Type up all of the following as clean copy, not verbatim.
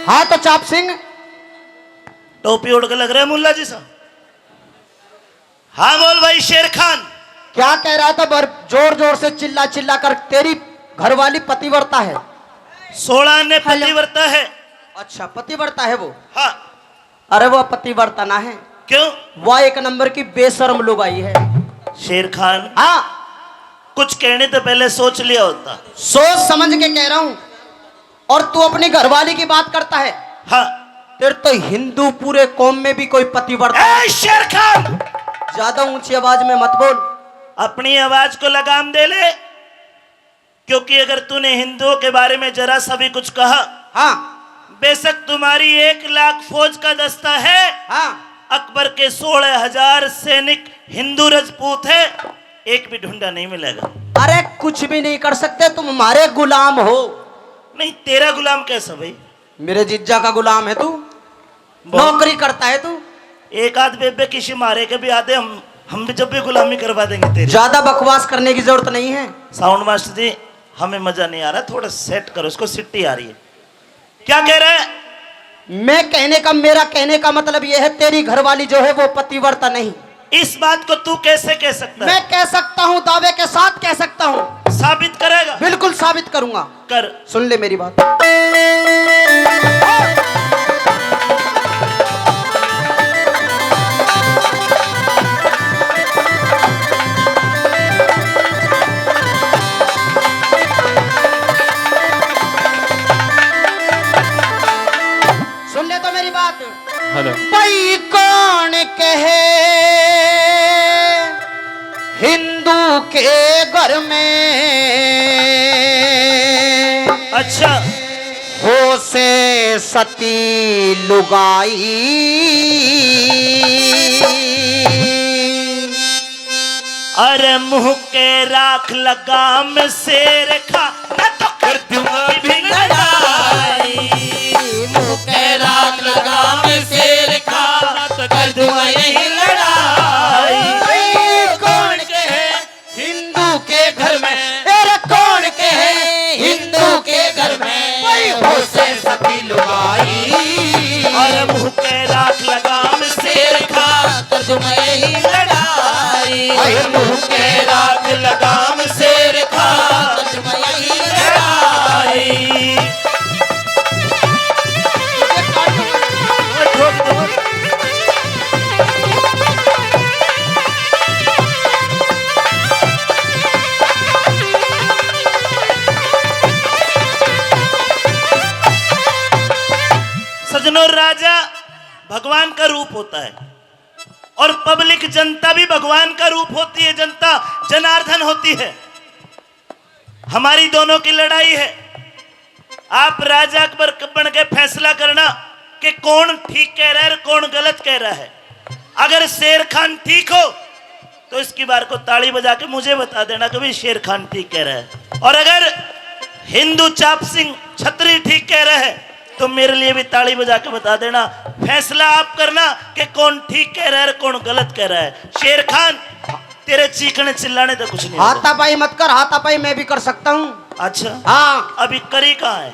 हाँ तो चाप सिंह टोपी उड़ के लग रहा है मुल्ला जी साहब। हाँ बोल भाई शेर खान। क्या कह रहा था? जोर जोर से चिल्ला चिल्ला कर। तेरी घरवाली पतिव्रता है? 16 ने पतिव्रता है। अच्छा पतिव्रता है वो? हाँ। अरे वो पतिव्रता ना है। क्यों? वह एक नंबर की बेशर्म लुगाई है। शेर खान हाँ कुछ कहने तो पहले सोच लिया होता। सोच समझ के कह रहा हूं। और तू अपनी घरवाली की बात करता है? हाँ। तेरे तो हिंदू पूरे कौम में भी कोई पतिव्रता। ए शेर खान ज्यादा ऊंची आवाज में मत बोल। अपनी आवाज को लगाम दे ले, क्योंकि अगर तूने हिंदुओं के बारे में जरा सा भी कुछ कहा, हाँ बेशक तुम्हारी 1 लाख फौज का दस्ता है, हाँ अकबर के 16,000 सैनिक हिंदू राजपूत है, एक भी ढूंढा नहीं मिलेगा। अरे कुछ भी नहीं कर सकते, तुम हमारे गुलाम हो। नहीं तेरा गुलाम कैसा भाई? मेरे जिज्जा का गुलाम है तू। नौकरी करता है तू। एक आध बेबे किसी मारे के भी आते, हम भी जब भी गुलामी करवा देंगे तेरी। ज्यादा बकवास करने की जरूरत नहीं है। साउंड मास्टर जी हमें मजा नहीं आ रहा, थोड़ा सेट करो उसको, सिट्टी आ रही है। क्या कह रहे हैं? मेरा कहने का मतलब यह है, तेरी घरवाली जो है वो पतिव्रता नहीं। इस बात को तू कैसे कह सकता है? मैं कह सकता हूँ, दावे के साथ कह सकता हूँ। साबित करेगा? बिल्कुल साबित करूंगा। कर। सुन ले मेरी बात। सुन ले तो मेरी बात। हेलो। भाई कौन कहे हिंदू के घर में अच्छा हो से सती लुगाई, अरे मुंह के राख लगाम शेर खा न तो कर दूंगा भी लड़ाई। मुंह के राख लगाम शेर खा न तो कर दूंगा यही लड़ाई। कौन कहे हिंदू के घर में, अरे कौन कहे हिंदू के घर में हो से सती लुगाई, अरे मुंह के राख लगाम शेर खा कर दूंगा यही लड़ाई। मुंह के राख लगाम शेर खा कर दूंगा यही लड़ाई। सजनों राजा भगवान का रूप होता है और पब्लिक जनता भी भगवान का रूप होती है। जनता जनार्दन होती है। हमारी दोनों की लड़ाई है। आप राजा अकबर बन के फैसला करना कि कौन ठीक कह रहा है और कौन गलत कह रहा है। अगर शेर खान ठीक हो तो इसकी बार को ताली बजा के मुझे बता देना कि भाई शेर खान ठीक कह रहा है, और अगर हिंदू चाप सिंह छतरी ठीक कह रहा है तो मेरे लिए भी ताली बजा के बता देना। फैसला आप करना कि कौन ठीक कह रहा है और कौन गलत कह रहा है। शेर खान तेरे चीखने चिल्लाने तो कुछ नहीं होगा। हाथापाई मत कर। हाथापाई मैं भी कर सकता हूँ। अच्छा हाँ अभी करी कहाँ है?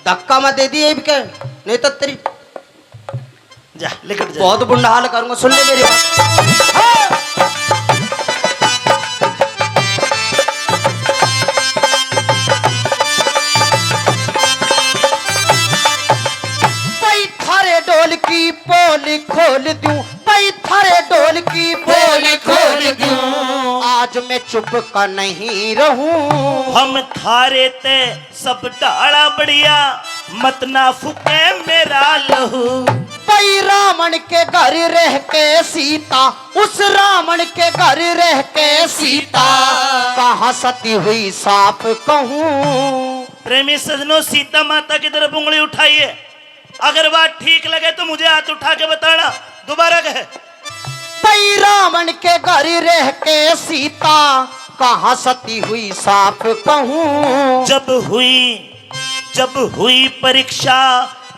धक्का मत दे दिए के, नहीं तो तेरी जा लेकर जा। बहुत बुंडा हाल करूंगा। सुन ले मेरी बात। भाई थारे डोल की पोल खोल दूं, भाई थारे डोल की पोल खोल दूं, आज मैं चुप का नहीं रहूं। हम थारे ते सब डाला बढ़िया, मत ना फुके मेरा लहू। भाई रावण के घर रह के सीता, उस रावण के घर रह के सीता, कहाँ सती हुई साफ कहूँ। प्रेमी सजनों सीता माता की तरफ उंगली उठाइए। अगर बात ठीक लगे तो मुझे हाथ उठा के बताना। दोबारा कहे। भाई रावण के घर रह के सीता, कहाँ सती हुई साफ कहूँ। जब हुई परीक्षा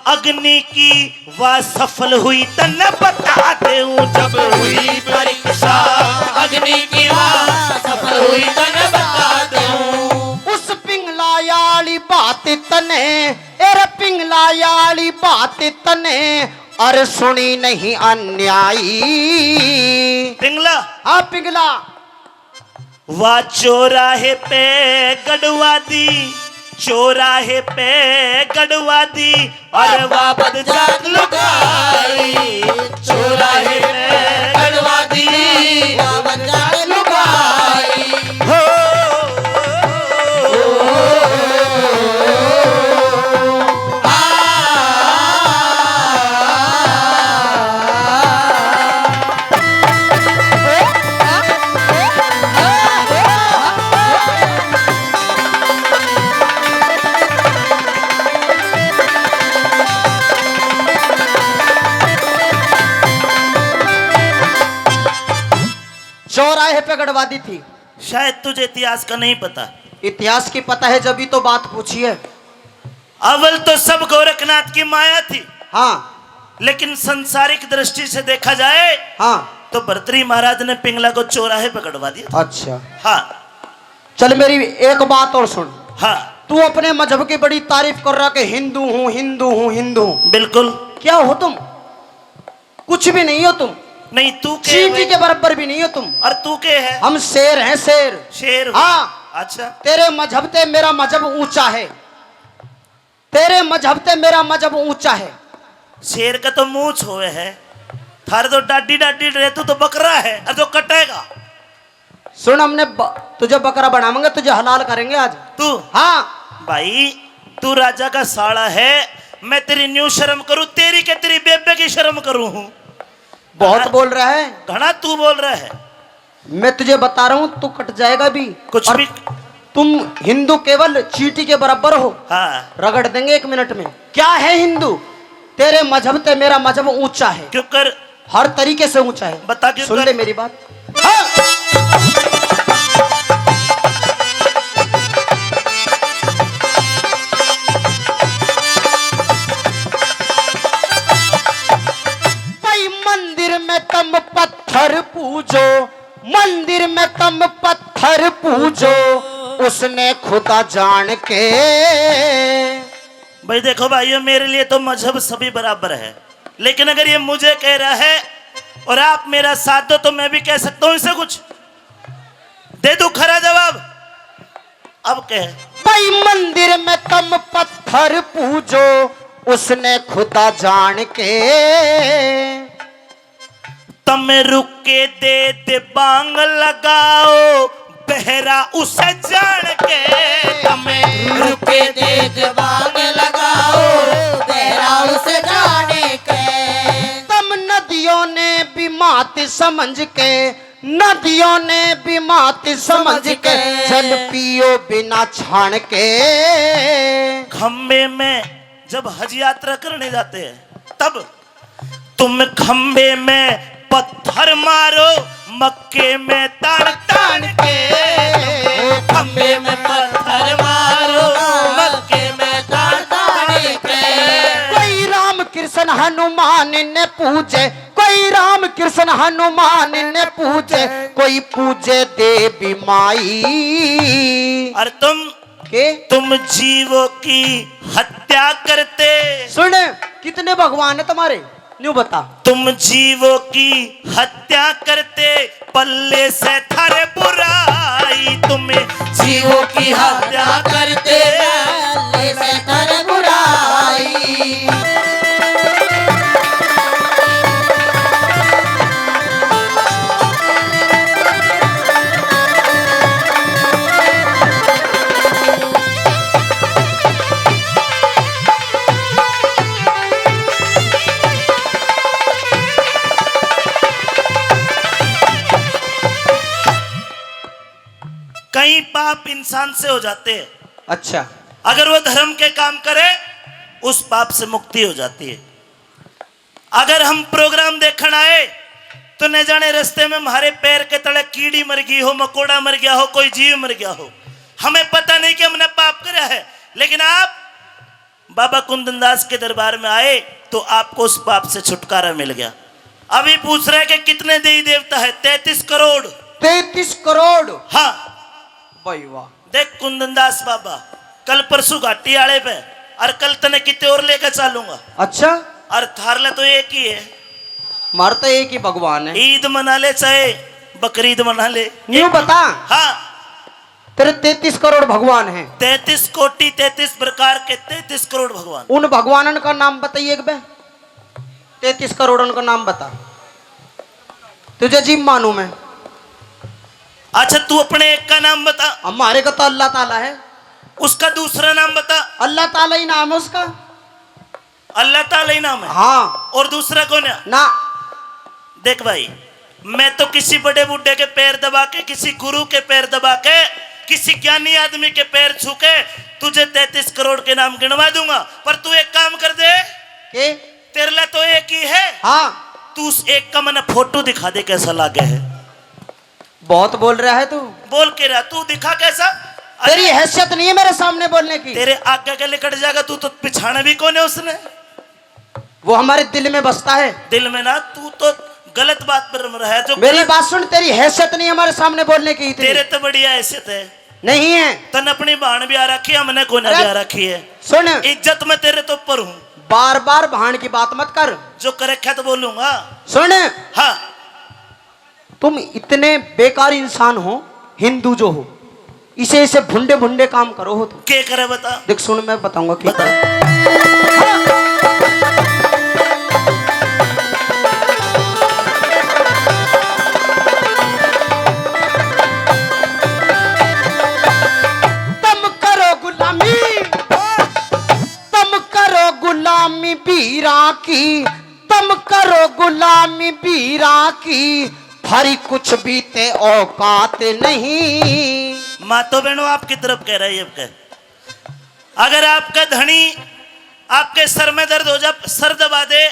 अग्नि की वह सफल हुई तन बता दूं। जब हुई परीक्षा अग्नि की वह सफल हुई तन बता दूं। उस पिंगला याली बात तने, एरे पिंगला याली बात तने और सुनी नहीं अन्यायी। पिंगला हाँ पिघला। वा चौराहे पे गड़वा दी, चौराहे पे गड़वा दी और वापस जाग लुगाई, चौराहे पे गड़वा दी वापस जाग लुगाई। हो। चौराहे पे गड़वा दी थी। शायद तुझे इतिहास का नहीं पता। इतिहास की पता है जब ही तो बात पूछी है। अव्वल तो सब गोरखनाथ की माया थी, हाँ लेकिन संसारिक दृष्टि से देखा जाए हाँ। तो भर्तृहरि महाराज ने पिंगला को चौराहे पे गड़वा दिया। अच्छा हाँ चल मेरी एक बात और सुन। हाँ तू अपने मजहब की बड़ी तारीफ कर रहा कि हिंदू हूँ हिंदू हूँ हिंदू हूँ। बिल्कुल क्या हो तुम? कुछ भी नहीं हो तुम। नहीं। तू के चींटी के बराबर भी नहीं हो तुम। और तू के है? हम शेर हैं शेर। शेर हो? हाँ। अच्छा। तेरे मजहब ते मेरा मजहब ऊंचा है, तेरे मजहब ते मेरा मजहब ऊंचा है। शेर का तो मूंछ होए है, थारे तो डाडी डाडी रहे, तू तो बकरा है और जो कटेगा। सुन हमने तुझे बकरा बनाएंगे, तुझे हलाल करेंगे आज। तू? हाँ भाई तू राजा का साड़ा है, मैं तेरी न्यू शर्म करूं, तेरी के तेरी बेबे की शर्म करूं हूं। बहुत बोल रहा है। घना तू बोल रहा है। मैं तुझे बता रहा हूँ तू कट जाएगा भी। कुछ और भी। तुम हिंदू केवल चींटी के बराबर हो। हाँ रगड़ देंगे 1 मिनट में। क्या है हिंदू? तेरे मजहब ते मेरा मजहब ऊंचा है, क्यों कर? हर तरीके से ऊंचा है। बता क्यों सुन कर? ले मेरी बात। हाँ। भाई मंदिर में तुम पत्थर पूजो, मंदिर में तुम पत्थर पूजो, उसने खुदा जान के। भाई देखो भाइयों, मेरे लिए तो मजहब सभी बराबर है, लेकिन अगर ये मुझे कह रहा है और आप मेरा साथ दो तो मैं भी कह सकता हूं इसे कुछ। दे दो खरा जवाब। अब कह। भाई मंदिर में तुम पत्थर पूजो, उसने खुदा जान के। तम रुक के दे बांग लगाओ, बहरा उसे जान के। तमें रुके दे बांग लगाओ, तेरा उसे जाने के। तुम नदियों ने भी मात समझ के, नदियों ने भी मात समझ के, जल पियो बिना छान के। खंबे में जब हज यात्रा करने जाते हैं तब तुम खंबे में पत्थर मारो, मक्के में तान तान के। खंबे में पत्थर मारो, मक्के में तान तान के। कोई राम कृष्ण हनुमान ने पूजे, कोई राम कृष्ण हनुमान ने पूजे, कोई पूजे देवी माई। और तुम जीवों की हत्या करते। सुन कितने भगवान है तुम्हारे, न्यू बता। तुम जीवों की हत्या करते, पल्ले से थारे बुराई। तुम्हें जीवों की हत्या करते, पल्ले से थारे बुराई। कई पाप इंसान से हो जाते हैं, अच्छा अगर वो धर्म के काम करे उस पाप से मुक्ति हो जाती है। अगर हम प्रोग्राम देखने आए तो न जाने रास्ते में हमारे पैर के तले कीड़ी मर गई हो, मकोड़ा मर गया हो, कोई जीव मर गया हो, हमें पता नहीं कि हमने पाप करा है। लेकिन आप बाबा कुंदन दास के दरबार में आए तो आपको उस पाप से छुटकारा मिल गया। अभी पूछ रहे कि कितने देवी देवता है? 33 करोड़। 33 करोड़। हाँ भाई वाह। देख कुंदन दास बाबा कल परसों घाटी आड़े पे और कल तने कितने और लेकर चलूंगा। अच्छा, और थारला तो एक ही है, मार तो एक ही भगवान है। ईद मना ले चाहे बकरीद मना ले। न्यू बता, हाँ, तेरे 33 करोड़ भगवान हैं। 33 कोटि 33 प्रकार के 33 करोड़ भगवान। उन भगवानन का नाम बताइए एक बार। 33 करोड़न का नाम बता, तुझे जीव मानू मैं। अच्छा तू अपने एक का नाम बता, हमारे का तो अल्लाह ताला है। उसका दूसरा नाम बता। अल्लाह ताला ही नाम है उसका। अल्लाह ताला ही नाम है। हाँ। और दूसरा कौन है? ना। देख भाई, मैं तो किसी बड़े बूढ़े के पैर दबा के, किसी गुरु के पैर दबा के, किसी ज्ञानी आदमी के पैर छू के तुझे 33 करोड़ के नाम गिनवा दूंगा। पर तू एक काम कर दे के? तेरे लिए तो एक ही है। हाँ। तू उस एक का मैंने फोटो दिखा दे कैसा लागे है। बहुत बोल रहा है तू। बोल के रहा, तू दिखा कैसा। तेरी हैसियत नहीं है मेरे सामने बोलने की। तेरे आगे के लिकट जाएगा तू तो पिछाना भी कौन है उसने। वो हमारे दिल में बसता है। दिल में ना, तू तो गलत बात पर रहा है। जो मेरी बात सुन, तेरी हैसियत नहीं हमारे सामने बोलने की इतनी। तेरे तो बढ़िया हैसियत है। नहीं है। तन अपनी बाण भी आ रखी है, हमने कोई ना भी आ रखी है। सुन, इज्जत में तेरे तो ऊपर हूँ। बार बार भाण की बात मत कर। जो कर रखा तो बोलूंगा। सुन, हाँ, तुम इतने बेकार इंसान हो, हिंदू जो हो, इसे इसे भुंडे भुंडे काम करो हो तो क्या करे बता। देख सुन, मैं बताऊंगा क्या बता। गुलामी बीरा की, तुम करो गुलामी बीरा की, भारी कुछ बीते औकात नहीं। माँ तो बहनों आपकी तरफ कह रही है। अगर आपका धनी आपके सर में दर्द हो जा, सर दबा दे,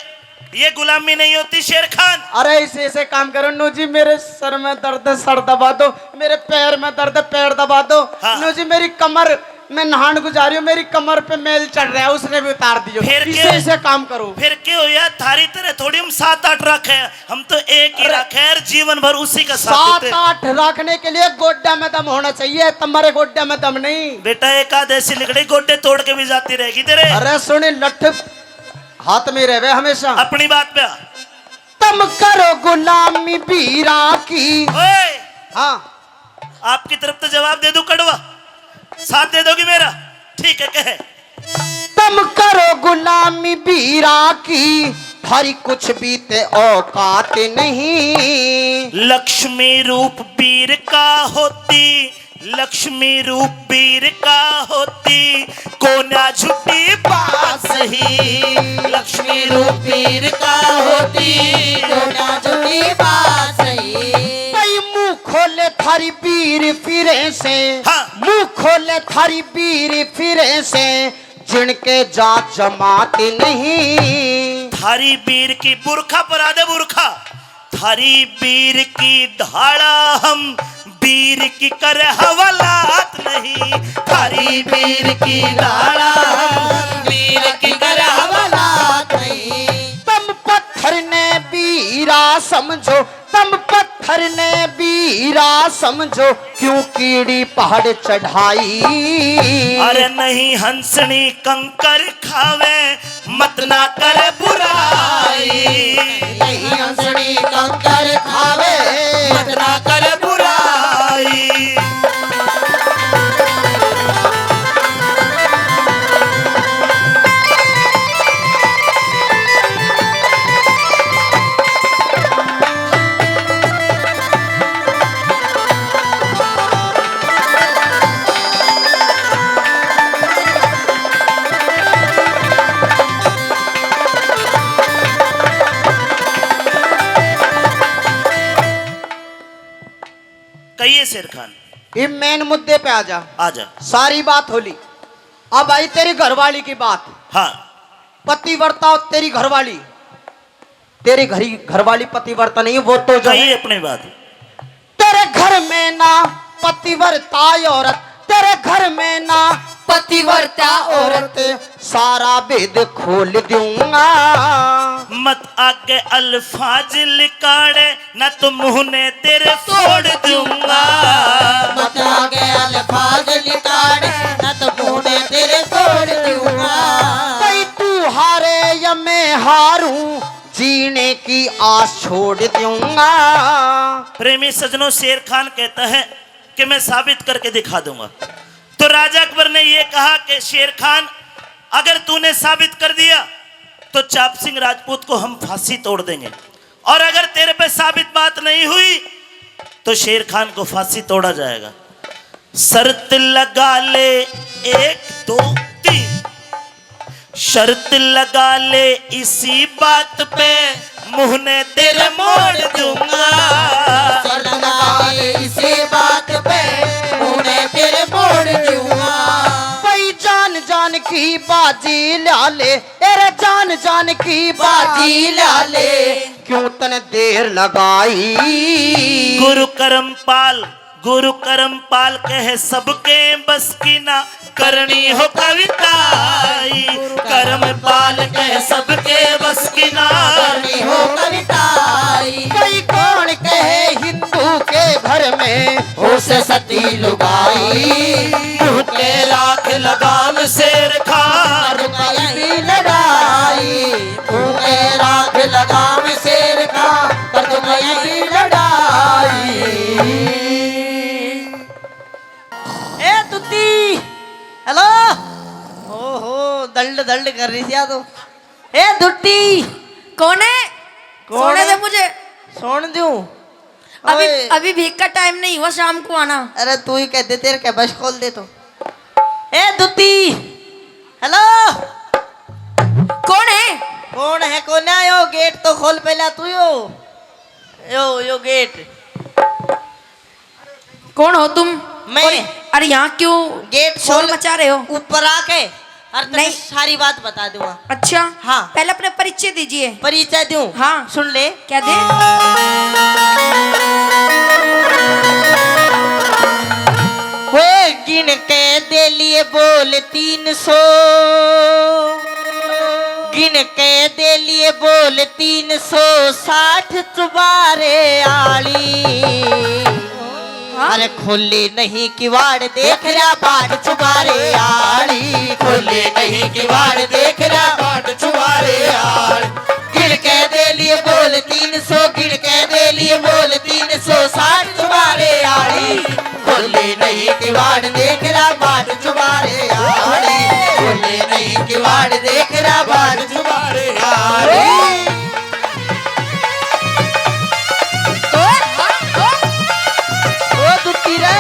ये गुलामी नहीं होती शेर खान। अरे ऐसे ऐसे काम करो। नो जी मेरे सर में दर्द है, सर दबा दो। मेरे पैर में दर्द है, पैर दबा दो। हाँ। नो जी मेरी कमर, मैं नहान गुजारी हूँ, मेरी कमर पे मेल चढ़ रहा है, उसने भी उतार दियो। फिर इसे क्या? ऐसे काम करो। फिर क्या हो यार, थारी तरह थोड़ी हम 7-8 रखे हैं, हम तो एक ही रखे हैं, जीवन भर उसी का साथ देते। 7-8 रखने के लिए गोड्डा में दम होना चाहिए, तुम्हारे गोड्डा में दम नहीं। बेटा एक आध ऐसी लिगड़ी गोड्डे तोड़ के भी जाती रहेगी तेरे। अरे सुने, लठ हाथ में रहे हमेशा। अपनी बात पे आ। तुम करो गुलामी बीरा की। ओए, हाँ, आपकी तरफ तो जवाब दे दूं कड़वा, साथ दे दोगी मेरा? ठीक है, कहे। तुम करो गुलामी बीरा की, भारी कुछ बीते औकात नहीं। लक्ष्मी रूप वीर का होती, लक्ष्मी रूप वीर का होती, को ना झूठी बात सही। लक्ष्मी रूप वीर का होती, कोना झूठी बात सही। कई मुंह खोले थारी वीर फिरे से। हाँ। मुंह खोले थारी वीर फिरे से, जिनके जात जमात नहीं। थारी वीर की बुरखा पर आदे बुरखा, थारी वीर की धाड़ा हम, वीर की कर हवालात नहीं। थारी वीर की धारा हम, वीर की कर हवालात नहीं। तुम पत्थर ने वीरा समझो, तुम पत्थर ने वीरा समझो, क्यों कीड़ी पहाड़ चढ़ाई। अरे नहीं हंसनी कंकर खावे, मत ना कर बुराई। नहीं हंसनी कंकर खावे, मत ना कर बुराई। कहिए शेर खान। ये मेन मुद्दे पे आ जा। आजा। सारी बात होली। अब आई तेरी घरवाली की बात। हाँ, पतिव्रता और तेरी घरवाली, तेरी घरवाली पतिव्रता नहीं, वो तो जो कहिए है, अपनी बात। तेरे घर में ना पतिव्रता औरत, तेरे घर में ना पतिव्रता औरत, सारा वेद खोल दूंगा। मत आगे अल्फाज लिकाड़े, न तो मुंह ने तेरे फोड़ दूंगा। मत आगे अल्फाज निकाले, न तो मुंह ने तेरे तोड़ दूंगा। मैं हारूं जीने की आस छोड़ दूंगा। प्रेमी सजनों, शेर खान कहता है कि मैं साबित करके दिखा दूंगा। तो राजा अकबर ने यह कहा कि शेर खान, अगर तूने साबित कर दिया तो चाप सिंह राजपूत को हम फांसी तोड़ देंगे, और अगर तेरे पे साबित बात नहीं हुई तो शेर खान को फांसी तोड़ा जाएगा। शर्त लगा ले 1 2 3, शर्त लगा ले इसी बात पे मुंह ने तेरे मोड़ दूंगा। शर्त लगा ले इसी बात पे उन्हें तेरे मोड़ दूंगा। भाई जान जान की बाजी ला ले, अरे जान जान की बाजी ला ले, क्यों तने देर लगाई। गुरु करमपाल कहे सबके बस की ना करनी हो कविताई। करमपाल कहे सबके बस की ना करनी हो कविताई। कोई कौन कहे हिंदू के घर में उसे सती लुगाई। मुंह के लाख लगाम शेर खान, रुपये की लड़ाई। उनके राख लगाम शेर का कर रुपये की लड़ाई। ए तुत्ती, हेलो। ओहो, दल्ड दल्ड कर रही थी तो। ए दुट्टी, कौन है? कौन सोने है? दे मुझे। सोन दूं? अभी ओए, अभी भीख का टाइम नहीं हुआ, शाम को आना। अरे तू ही कह दे, तेरे क्या बस खोल दे तो। ए दुत्ती, हेलो। कौन है? कौन है यो? गेट तो खोल पहला तू यो गेट। कौन हो तुम? मैं। अरे यहाँ क्यों गेट शोर खोल, मचा रहे हो? ऊपर आके और तुझे नहीं। सारी बात बता दूंगा। अच्छा, हाँ। पहले अपने परिचय दीजिए। परिचय दूं? हाँ। सुन ले। क्या दे? वो गिन के दे लिए बोल 300, गिन के दे लिए बोल 360 चुबारे आली। हाँ? अरे खोले नहीं किवाड़ देख रहा बाट चुबारे आली। खोले नहीं किवाड़ देख रहा बाट चुबारे आली। गिन के दे लिए बोल 300, गिन के दे लिए बोल 360 चुबारे आली। खोले नहीं किवाड़ देख रहा बाट चुबारे आली। खोले नहीं किवाड़ देख रहा बाट चुबारे आली। ओ दुत्ती रे,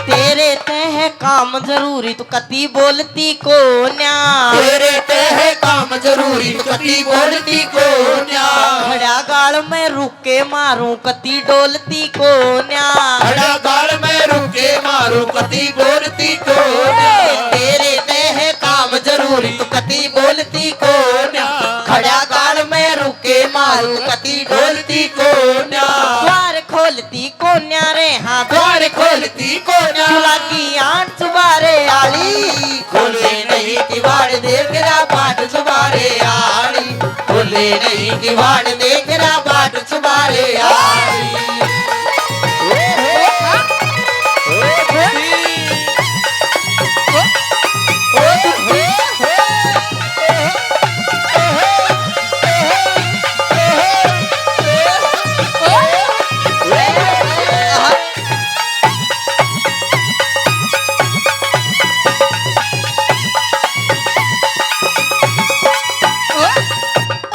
तेरे ते है काम जरूरी तू कती बोलती को न्या। तेरे ते है काम जरूरी तो कती बोलती को न्या। खड़ा गाल में रुके मारूं कती डोलती को न्या। खड़ा गाल में रुके मारू कती बोलती को न्या। तेरे ते है काम जरूरी तू कती बोलती को न्या। खड़ा गाल में रुके मारूं कती डोलती को न्या। द्वार खोलती को न्या रे, हाँ द्वार खोलती को न्या। लगी आठ चुबारे आली। खोले नहीं किवाड़ देख रहा बाट चुबारे आली। खोले नहीं किवाड़ देख रहा बाट चुबारे आली।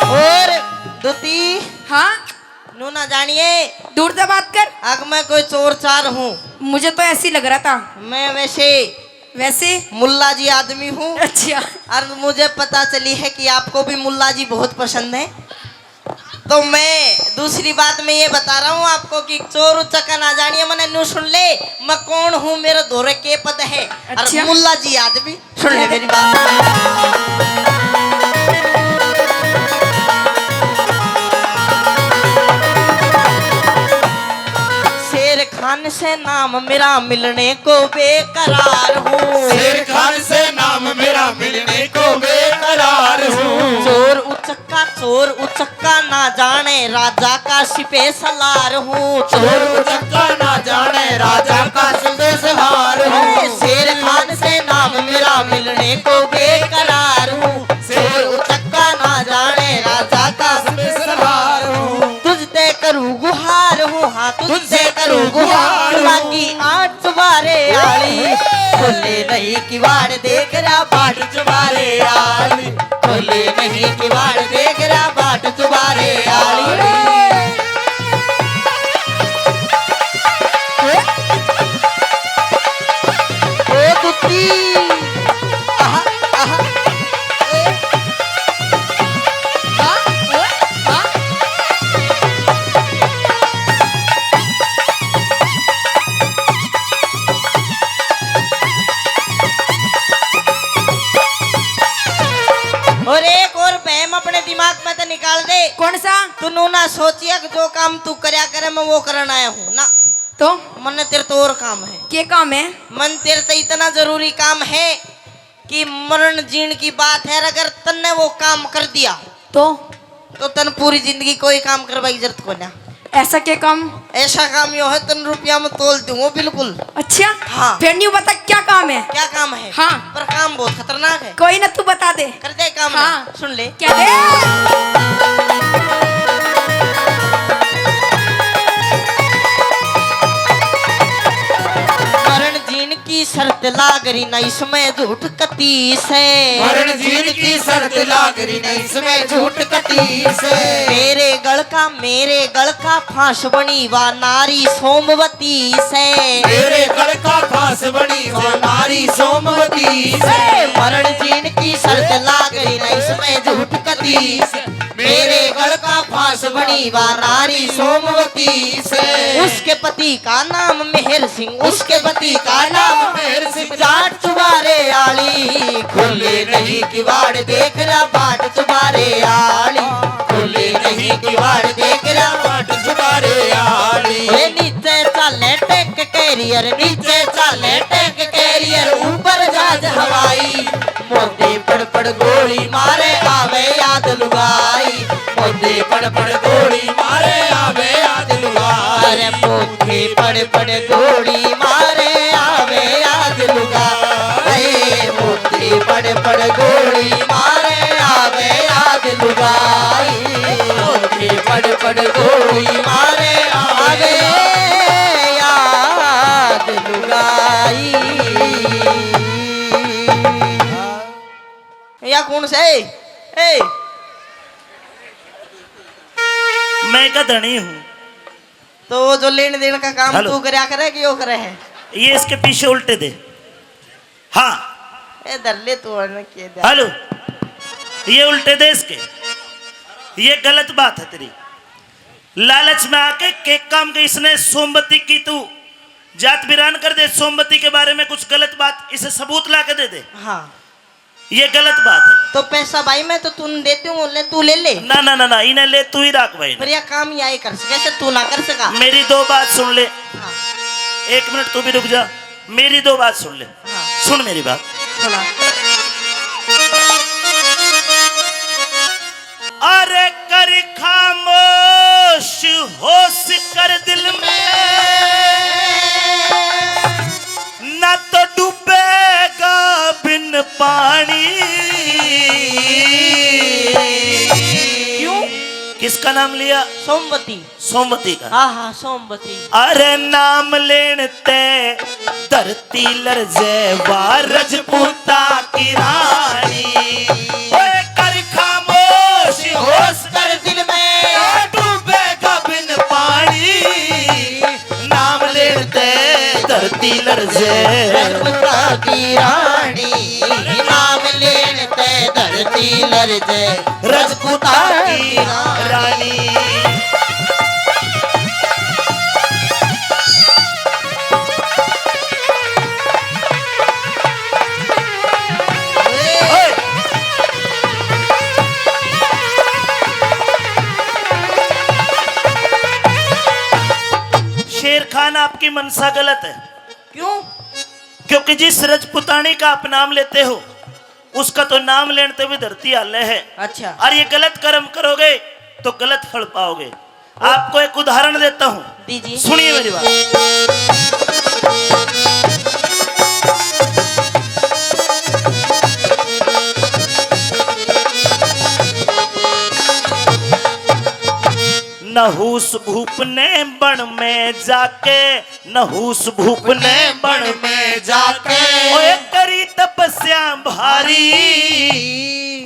और दुती हाँ, नू ना जानिए दूर से बात कर। अग मैं कोई चोर चार हूँ। मुझे तो ऐसी लग रहा था। मैं वैसे वैसे? मुल्ला जी आदमी हूँ। अच्छा। और मुझे पता चली है कि आपको भी मुल्ला जी बहुत पसंद है। तो मैं दूसरी बात मैं ये बता रहा हूँ आपको कि चोर उचक्का ना जानिए, मैंने नू सुन ले मैं कौन हूँ, मेरे दौरे के पद है। अच्छा। और मुल्ला जी आदमी सुन ले मेरी बात। शेर खान खान से नाम मेरा मिलने को बेकरार हूँ। शेर खान से नाम मेरा मिलने को बेकरार हूँ। चोर उचक्का ना जाने राजा का सिपे सलार हूँ। चोर उचक्का ना जाने राजा का सिपे सलार हूँ। शेर खान से नाम मेरा मिलने को बेकरार हूँ। शेर उचक्का ना जाने राजा का सिपे सलार हूँ। तुझसे करूँ गुहार हूँ, हाँ तुझसे करूँ गुहार। बाकी 8 चुबारे आली खोले नहीं किवाड़ देख रहा बाट चुबारे आली। खोले नहीं किवाड़ देख रहा बाट चुबारे आली। ओ दुत्ती आहा आहा और एक और बहम अपने दिमाग में तो निकाल दे। कौन सा? तू ना सोचिया कि जो काम तू करया करे मैं वो करना आया हूँ ना। तो मन तेरे तो और काम है। क्या काम है? मन तेरे तो इतना जरूरी काम है कि मरण जीण की बात है। अगर तन्ने वो काम कर दिया तो तन पूरी जिंदगी कोई काम करवाई जरूरत को ना। ऐसा क्या काम? ऐसा काम यो है तन रुपया में तोल दूंगा बिल्कुल। अच्छा हाँ। फिर नहीं बता क्या काम है? क्या काम है? हाँ। पर काम बहुत खतरनाक है। कोई ना तू बता दे। कर दे काम हाँ। ना। सुन ले क्या दे? मरण जीण की शर्त लागरी ना इसमें झूठ कतीस है। मरण जीन की शर्त लागरी नहीं इसमें झूठ कतीस है। मेरे गढ़ का फांस बनी वा नारी सोमवती से। मेरे गढ़ का फांस बनी वो नारी सोमवती से। मरण जीण की शर्त लागरी ना इसमें झूठ कतीस। मेरे गढ़ का फांस बनी वा नारी सोमवती से। उसके पति का नाम मेहर सिंह, उसके पति का नाम मेहर सिंह। जाट चुबारे आली खुले नहीं किवाड़ देख रहा बाट चुबारे आली। खुले नहीं किवाड़ देख रहा बाट चुबारे आली। नीचे चले टैंक कैरियर, नीचे चले टैंक कैरियर, ऊपर जहाज हवाई। मोदी पड़ गोली मारे आवे याद लुगाई। मोदी पड़ गोली मारे आवे याद लुगाई। अरे मोदी पड़ गोली मारे आवे याद लुगाई। मोदी पड़ गोली मारे आवे याद लुगाई। मोदी पड़ गोली मारे आवे याद लुगाई। या कौन से? ए मैं का धनी हूँ। तो वो जो लेन देन का काम हेलो। तू करया करे कि यो करे है? ये इसके पीछे उल्टे दे। हाँ ए दरले तू और के दे। हेलो, ये उल्टे दे इसके। ये गलत बात है तेरी। लालच में आके केक काम के इसने सोमवती की तू जात बिरान कर दे। सोमवती के बारे में कुछ गलत बात इसे सबूत ला के दे दे। हाँ ये गलत बात है। तो पैसा भाई मैं तो तू देती हूँ, ले तू ले ले। ना ना ना ना, इन्हें ले तू ही रख भाई। पर यह काम यही कर सके से तू ना कर सका। मेरी 2 बात सुन ले। हाँ, 1 मिनट तू भी रुक जा। मेरी 2 बात सुन ले। हाँ। सुन मेरी बात। सुना। अरे कर खामोश होश कर दिल में, ना तो डूबेगा बिन पानी। क्यों? किसका नाम लिया? सोमवती। सोमवती का। हाँ हाँ सोमवती। अरे नाम लेनते धरती लरजे वा रजपूता की रानी। ओए कर खामोश होश कर दिल में, डूबेगा बिन पानी। नाम लेते धरती लरजे रजपूता की रानी। नाम लेते धरती लरजे रजपूता की रानी। शेर खान आपकी मनसा गलत है। क्यों? क्योंकि जिस रजपुतानी का आप नाम लेते हो उसका तो नाम लेते हुए धरती आले है। अच्छा। और ये गलत कर्म करोगे तो गलत फल पाओगे। आपको एक उदाहरण देता हूं, दीजिए। सुनिए मेरी बात। नहुस भूप ने बन में जाके, नहुस भूप ने बन में जाके ओए करी तपस्या भारी,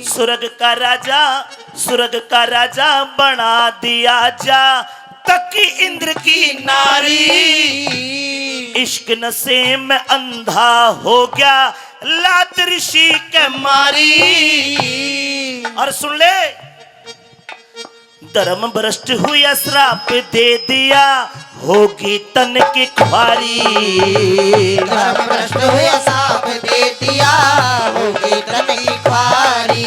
स्वर्ग का राजा बना दिया जा तकी इंद्र की नारी। इश्क नशे में अंधा हो गया लात ऋषि के मारी। और सुन ले, धर्म भ्रष्ट हुआ श्राप दे दिया होगी तन की ख्वारी। धर्म भ्रष्ट हुआ श्राप दे दिया होगी तन की ख्वारी।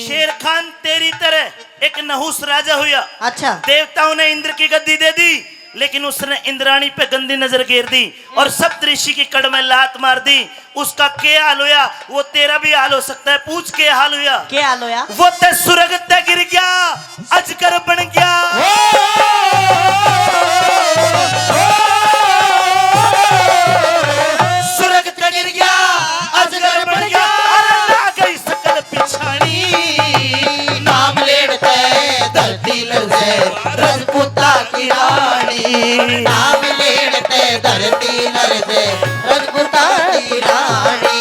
शेर खान तेरी तरह एक नहुस राजा हुआ। अच्छा। देवताओं ने इंद्र की गद्दी दे दी, लेकिन उसने इंद्राणी पे गंदी नजर गिर दी और सप्त ऋषि की कड़ में लात मार दी। उसका क्या हाल हुआ वो तेरा भी हाल हो सकता है। पूछ के हाल हुआ क्या हाल हुआ? वो ते सुरग ते गिर गया अजगर बन गया। सुरग ते गिर गया अजगर बन गया। आ गई सकल पिछानी, नाम लेते धरती लरजे रजपूता की रानी। नाम लेते धरती लरजे रजपूता की रानी।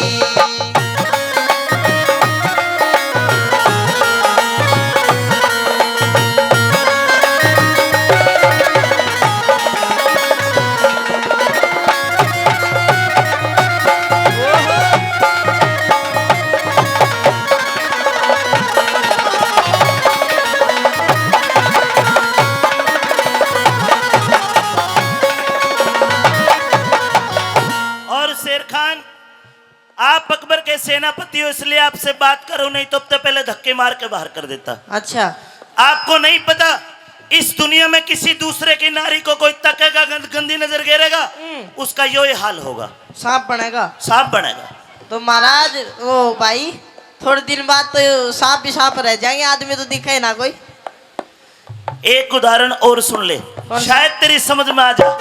आप अकबर के सेनापति हो इसलिए आपसे बात करो, नहीं तो अब तो पहले धक्के मार के बाहर कर देता। अच्छा। आपको नहीं पता इस दुनिया में किसी दूसरे की नारी को कोई तकेगा, गंदी नजर गिरेगा, उसका यो हाल होगा, सांप बनेगा। सांप बनेगा। तो महाराज वो भाई थोड़े दिन बाद तो सांप भी सांप रह जाएंगे, आदमी तो दिखे ना कोई। एक उदाहरण और सुन ले, शायद तेरी समझ में आ जाए।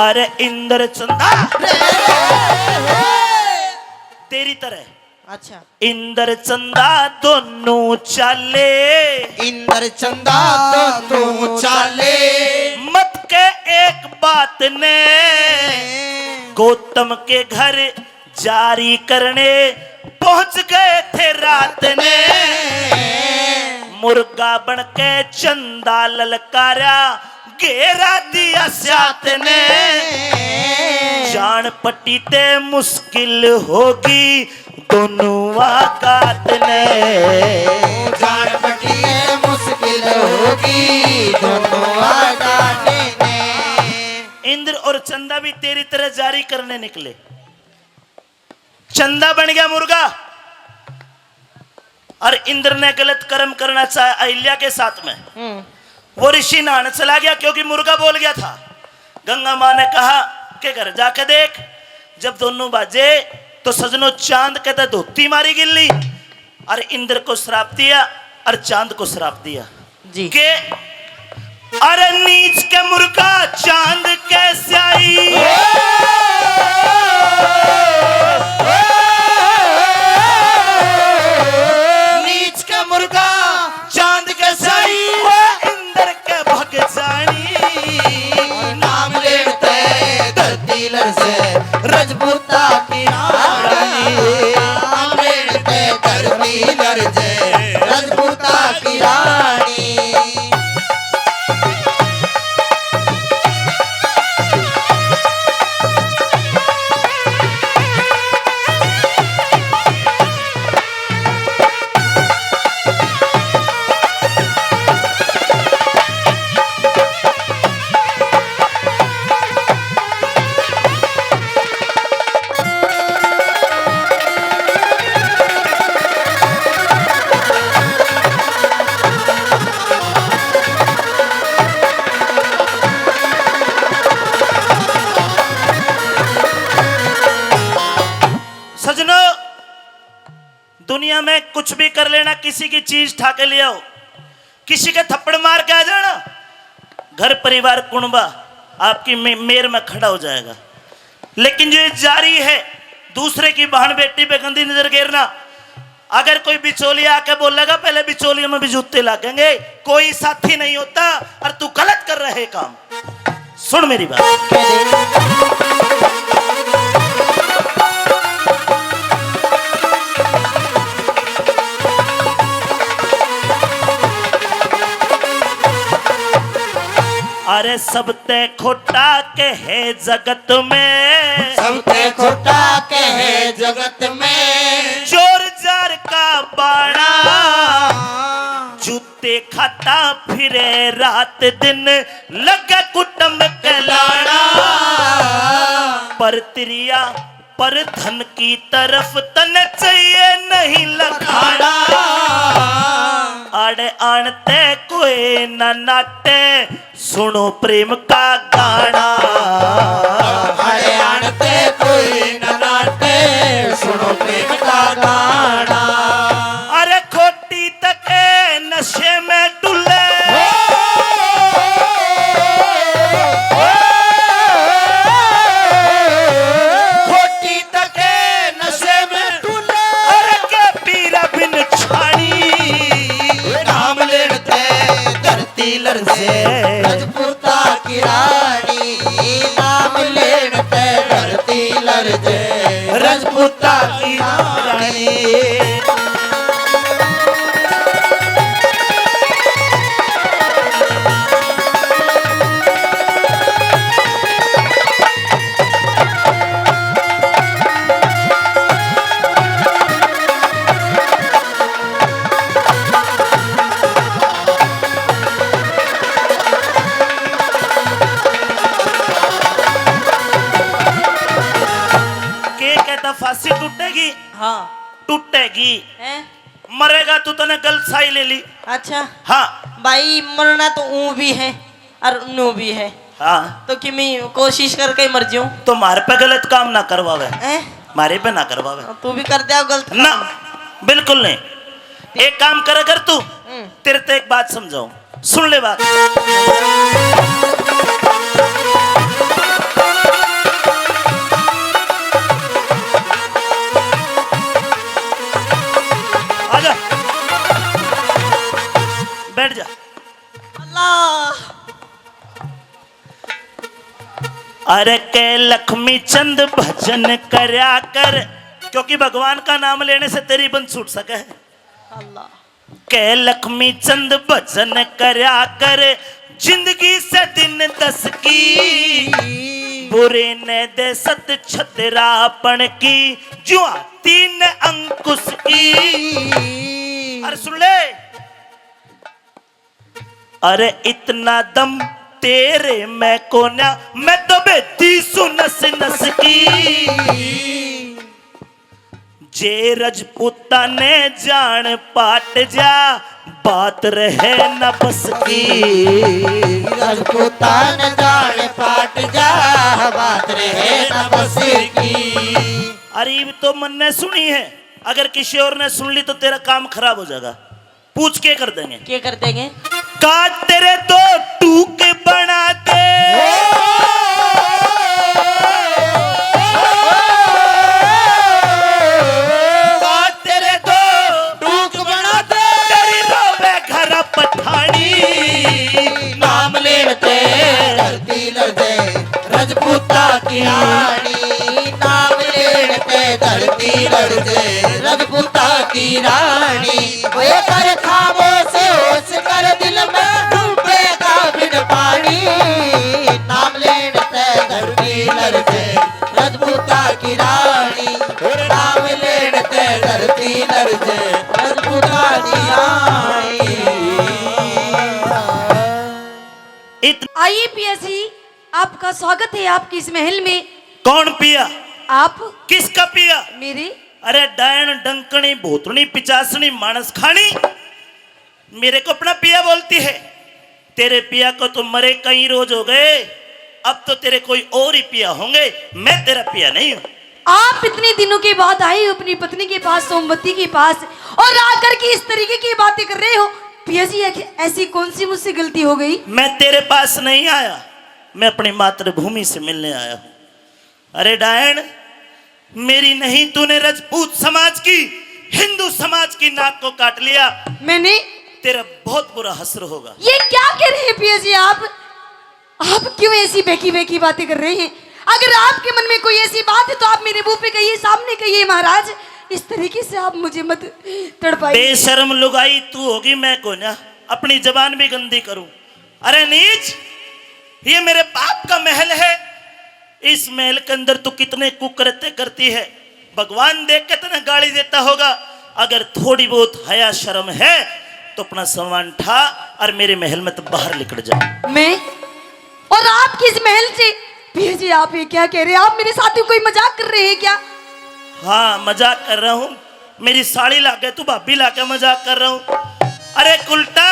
अरे इंद्र चंदा तेरी तरह। अच्छा। इंद्र चंदा दोनों चाले, इंद्र चंदा दोनों चाले। मत के एक बात ने गौतम के घर जारी करने पहुंच गए थे रात ने। मुर्गा बन के चंदा ललकारा घेरा दिया साथ ने। जान पट्टी ते मुश्किल होगी दोनों आगात ने। जान पट्टी मुश्किल होगी दोनों आगात ने। इंद्र और चंदा भी तेरी तरह जारी करने निकले। चंदा बन गया मुर्गा और इंद्र ने गलत कर्म करना चाहा अहिल्या के साथ में। वो ऋषि नहाने चला गया क्योंकि मुर्गा बोल गया था। गंगा माँ ने कहा कि घर जाके देख। जब दोनों बाजे तो सजनों चांद कहता धोती मारी गिल्ली और इंद्र को श्राप दिया और चांद को श्राप दिया जी के अरे नीच के मुर्गा चांद कैसे आई। नीच का मुर्गा चांद कैसे आई। इंद्र के भग जानी नाम लेते धरती लरजे रजपूता की रानी। नाम लेते धरती लरजे रजपूता की रानी। ने कुछ भी कर लेना, किसी की चीज ठा के ले आओ, किसी के थप्पड़ मार के आ जाना, घर परिवार कुणबा आपकी मेर में खड़ा हो जाएगा। लेकिन जो ये जारी है दूसरे की बहन बेटी पे गंदी नजर गिरना, अगर कोई बिचौलिया आके बोलेगा पहले बिचौलिया में भी जूते लागेंगे, कोई साथी नहीं होता और तू गलत कर रहे काम। सुन मेरी बात, अरे सब ते खोटा के है जगत में, सबते खोटा कहे जगत में, चोर जार का बाड़ा, जूते खाता फिरे रात दिन, लगे कुटुंब के लाड़ा, पर त्रिया पर धन की तरफ तन चाहिए नहीं लखाड़ा, आड़े आणते कोई न नाटे, सुनो प्रेम का गाना, अरे आणते कोई न नाटे, सुनो प्रेम का गाना, अरे खोटी तके नशे में डुले, खोटी तके नशे में डुले, अरे के पीरा बिन छाड़ी, नाम लेते धरती लरसे, रजपूता की रानी, नाम लेते धरती लरसे, रजपूता की रानी। के कहता फांसी टूटेगी, हाँ टूटेगी, है। मरेगा तू तने गलत साई ले ली। अच्छा हाँ भाई, मरना तो ऊ भी है और नू भी है, हाँ, तो कि मैं कोशिश करके मर जाऊं। तो मारे पे गलत काम ना करवावे, हैं? मारे पे ना करवावे तू भी कर दे गलत ना, बिल्कुल नहीं। एक काम करे कर तू, हम्म। तेरे तो एक बात समझाऊं, सुन ले बात। आजा, बैठ जा। अल्लाह। अरे के लक्ष्मी चंद भजन करया कर, क्योंकि भगवान का नाम लेने से तेरी बंद छूट सके है। अल्लाह। के लक्ष्मी चंद भजन करया कर, जिंदगी से दिन 10 की, बुरे ने दे सत छतरापन की, जो 3 अंकुश की। अरे सुन ले, अरे इतना दम तेरे में कोन्या, मैं तो बेटी सुनस नस की, जे रजपूता ने जान पाट जा, बात रहे न बस की। रजपूता न जान पाट जा, बात रहे न बस की। अरे ये तो मन ने सुनी है, अगर किसी और ने सुन ली तो तेरा काम खराब हो जाएगा। पूछ के कर देंगे, क्या कर देंगे? काट तेरे 2 टूके बना दे, काट तेरे 2 टूक बना दे, तेरी रोवे घर पठानी, नाम लेते धरती लरसे, रजपूता की रानी, नाम लेते धरती लरसे, रजपूता की रानी। ओए कर खामोश होश कर, दिल में डूबेगा बिन पानी, नाम लेते धरती लरसे, रजपूता की रानी, नाम लेते धरती लरसे, रजपूता की रानी। इतना आइए पिया जी, आपका स्वागत है आपकी इस महल में। कौन पिया? आप किसका पिया? मेरे अरे डायन डंकनी भूतनी पिचासनी मानस खानी, मेरे को अपना पिया बोलती है। तेरे पिया को तो मरे कई रोज हो गए, अब तो तेरे कोई और ही पिया होंगे, मैं तेरा पिया नहीं हूं। आप इतने दिनों के बाद आए हो अपनी पत्नी के पास, सोमवती के पास, और आकर के इस तरीके की बातें कर रहे हो। पिया जी ऐसी कौन सी मुझसे गलती हो गई? मैं तेरे पास नहीं आया, मैं अपनी मातृभूमि से मिलने आया हूं। अरे डायन, मेरी नहीं, तूने राजपूत समाज की, हिंदू समाज की नाक को काट लिया। मैंने? तेरा बहुत बुरा हश्र होगा। ये क्या कह रहे हैं पिया जी आप क्यों ऐसी बेकी बेकी बातें कर रहे हैं? अगर आपके मन में कोई ऐसी बात है तो आप मेरे मुंह पे कहिए, सामने कहिए महाराज। इस तरीके से आप मुझे मत तड़पाइए। बेशर्म लुगाई तू होगी, मैं को ना अपनी जबान भी गंदी करूं। अरे नीच, ये मेरे बाप का महल है, इस महल के अंदर तू कितने कुकृत्य करती है। भगवान देख के तेने गाली देता होगा। अगर थोड़ी बहुत हया शर्म है तो अपना सामान ठा और मेरे महल में तो बाहर निकल जा। मैं और आप किस महल से? पिया जी आप ये क्या कह रहे हैं? आप मेरे साथ कोई मजाक कर रहे हैं क्या? हाँ, मजाक कर रहा हूं। मेरी साड़ी लाके तू भाभी लाके मजाक कर रहा हूं। अरे उल्टा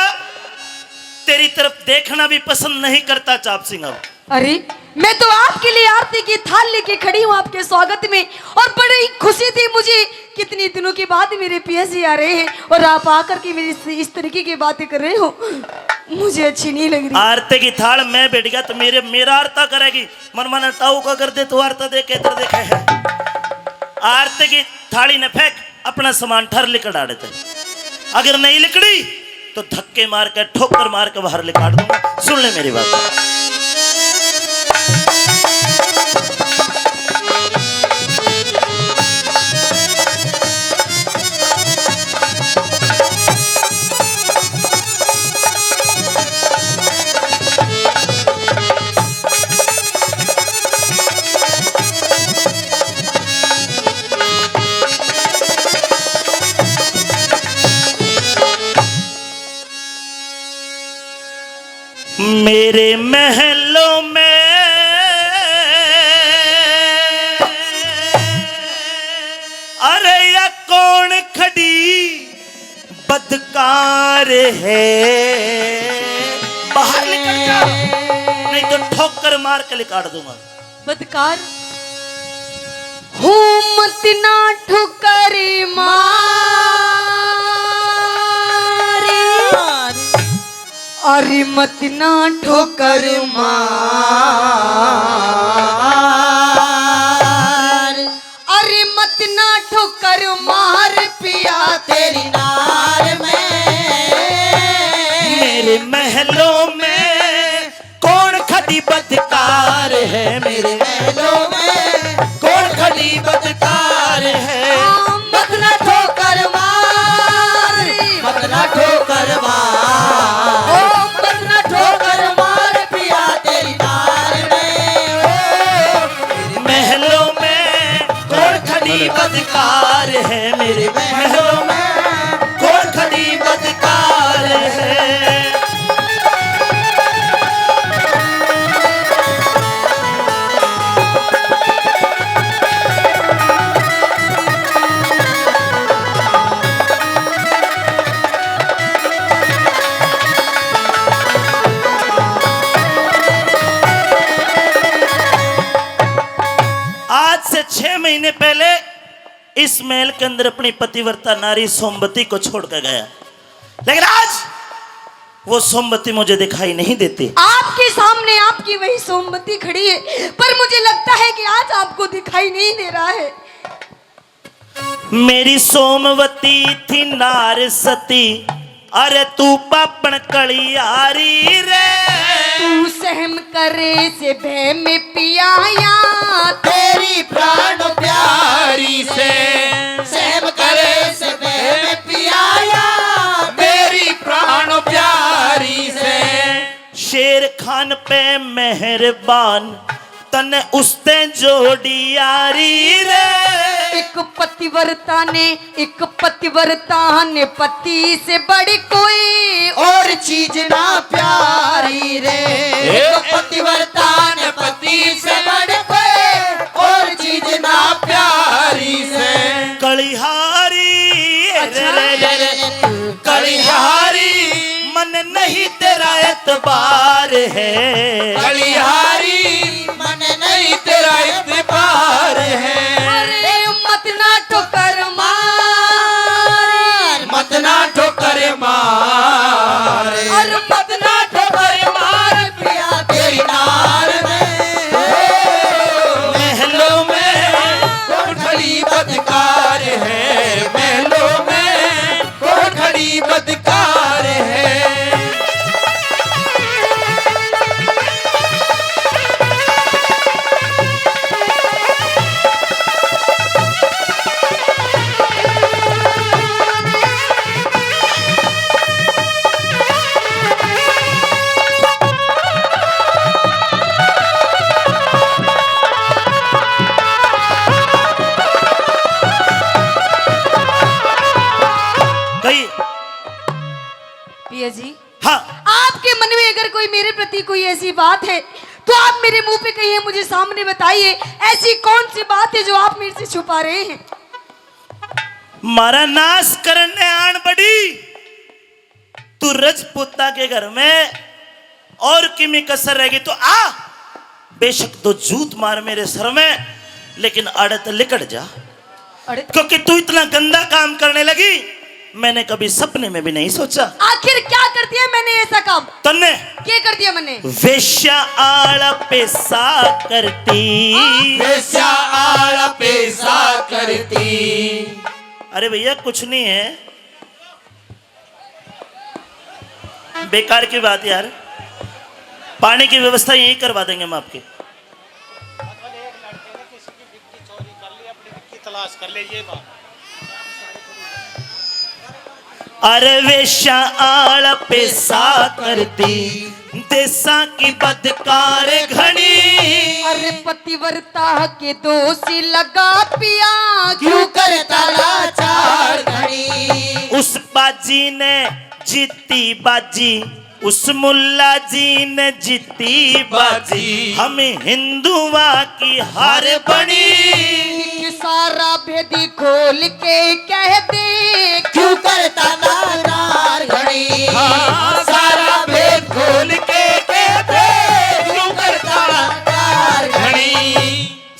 तेरी तरफ देखना भी पसंद नहीं करता चाप सिंह। अब अरे मैं तो आपके लिए आरती की थाल लेके खड़ी हूँ आपके स्वागत में, और बड़ी खुशी थी मुझे। कितने दिनों के बाद मेरे पिया जी आ रहे हैं और आप आकर के मेरी इस तरीके की बातें कर रहे हो, मुझे अच्छी नहीं लग रही। आरती की थाल मैं बैठ गया तो मेरा आरता करेगी। मन मन ताऊ का कर दे तो आरता देखे इधर देखे है। आरती की थाली ने फेंक, अपना सामान ठर लिकड़ आ देते। अगर नहीं लिकड़ी तो धक्के मार के, ठोकर मार के बाहर लिकाट दूंगा। सुन ले मेरी बात। मेरे महलों में अरे या कौन खड़ी बदकार है? बाहर निकल जा, नहीं तो ठोकर मार के निकाल दूंगा। बदकार हूँ मत ना ठुकर मारे, अरे मत ना ठोकर मार, अरे मत ना ठोकर मार पिया तेरी नार में। मेरे महलों में कौन खड़ी बदकार है? मेरे महलों में कौन खड़ी बदकार है? मत ना ठोकर मार, मत ना ठोकर मार, ओ मत ना ठोकर मार पिया तेरी नार में। महलों में कौन खड़ी बदकार है? मेरे महलों में कौन खड़ी बदकार है? आज से 6 महीने पहले इस महल के अंदर अपनी पतिव्रता नारी सोमवती को छोड़कर गया, लेकिन आज वो सोमवती मुझे दिखाई नहीं देती। आपके सामने आपकी वही सोमवती खड़ी है, पर मुझे लगता है कि आज आपको दिखाई नहीं दे रहा है। मेरी सोमवती थी नार सती, अरे तू पापन कलियारी रे। तू सहम करे से भय में पियाया तेरी प्राण प्यारी से, सहम करे से में पियाया मेरी प्राण प्यारी से। शेर खान पे मेहरबान तने उसते जोड़ी यारी रे। एक पतिव्रता ने पति से बड़ी कोई और चीज ना प्यारी रे। एक पतिव्रता ने पति से बढ़ कोई और चीज ना प्यारी से। कलिहारी अच्छा। कलिहारी मन नहीं तेरा एतबार है। कलिहारी मन नहीं तेरा एतबार है। मार और मत ना ठोकर मार पिया तेरी नार में महलों में कौन खड़ी बदकार है महलों में कौन खड़ी बदकार है कही पिया जी, हाँ आपके मन में अगर कोई मेरे प्रति कोई ऐसी बात है तो आप मेरे मुंह पे कहिए, मुझे सामने बताइए ऐसी कौन सी बात है जो आप मेरे से छुपा रहे हैं। मारा नाश करने आन बड़ी तू रजपूता के घर में और किमी कसर रहेगी तो आ बेशक तो जूत मार मेरे सर में लेकिन आड़त लिकट जा अरे क्योंकि तू इतना गंदा काम करने लगी मैंने कभी सपने में भी नहीं सोचा। आखिर क्या कर दिया मैंने ऐसा काम? तन्ने क्या कर दिया मैंने? वेश्या आड़ पैसा करती वेश्या आड़ा पैसा करती अरे भैया कुछ नहीं है बेकार की बात यार पानी की व्यवस्था यही करवा देंगे हम आपकी तलाश कर ले ये बात अरे वेश्या आड़ पैसा करती देसा की बदकार घनी अरे पतिव्रता के दोषी लगा पिया क्यों करता लाचार घड़ी उस बाजी ने जीती बाजी उस मुल्ला जी ने जीती बाजी हम हिंदुआ की हार बनी कि सारा भेदी खोल के कह दे क्यों करता लाचार घड़ी सारा भेद खोल के कहते क्यों करता लाचार घड़ी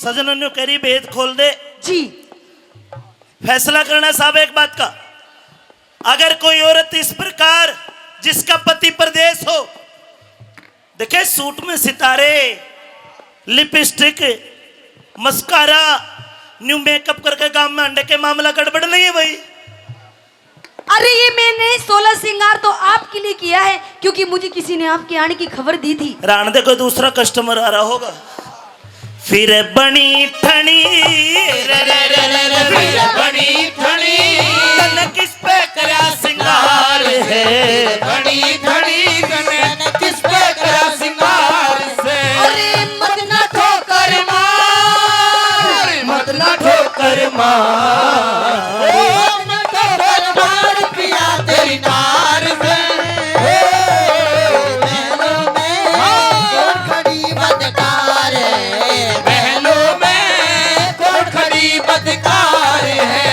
सजनों ने करी भेद खोल दे जी। फैसला करना साहब एक बात का अगर कोई औरत इस प्रकार जिसका पति परदेश हो देखे सूट में सितारे लिपस्टिक मस्कारा न्यू मेकअप करके गांव में अंडे के मामला गड़बड़ नहीं है भाई। अरे ये मैंने 16 श्रृंगार तो आपके लिए किया है क्योंकि मुझे किसी ने आपके आने की खबर दी थी। रान देखो दूसरा कस्टमर आ रहा होगा फिर बनी ठनी फिर बड़ी ठड़ी तन किस पे करा सिंगार है बड़ी ठड़ी कने किस पे करा सिंगार से अरे मत ना ठोकर मार मत ना ठोकर मार मत ना ठोकर मार पिया तेरी नार से महलों में कौन खड़ी बदकार है महलों में कौन खड़ी बदकार है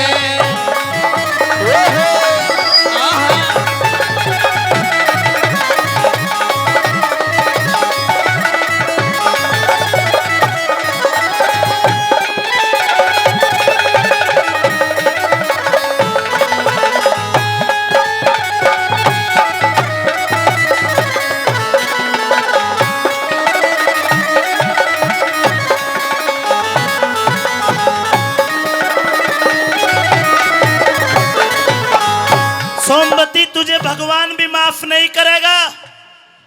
सोमवती तुझे भगवान भी माफ नहीं करेगा।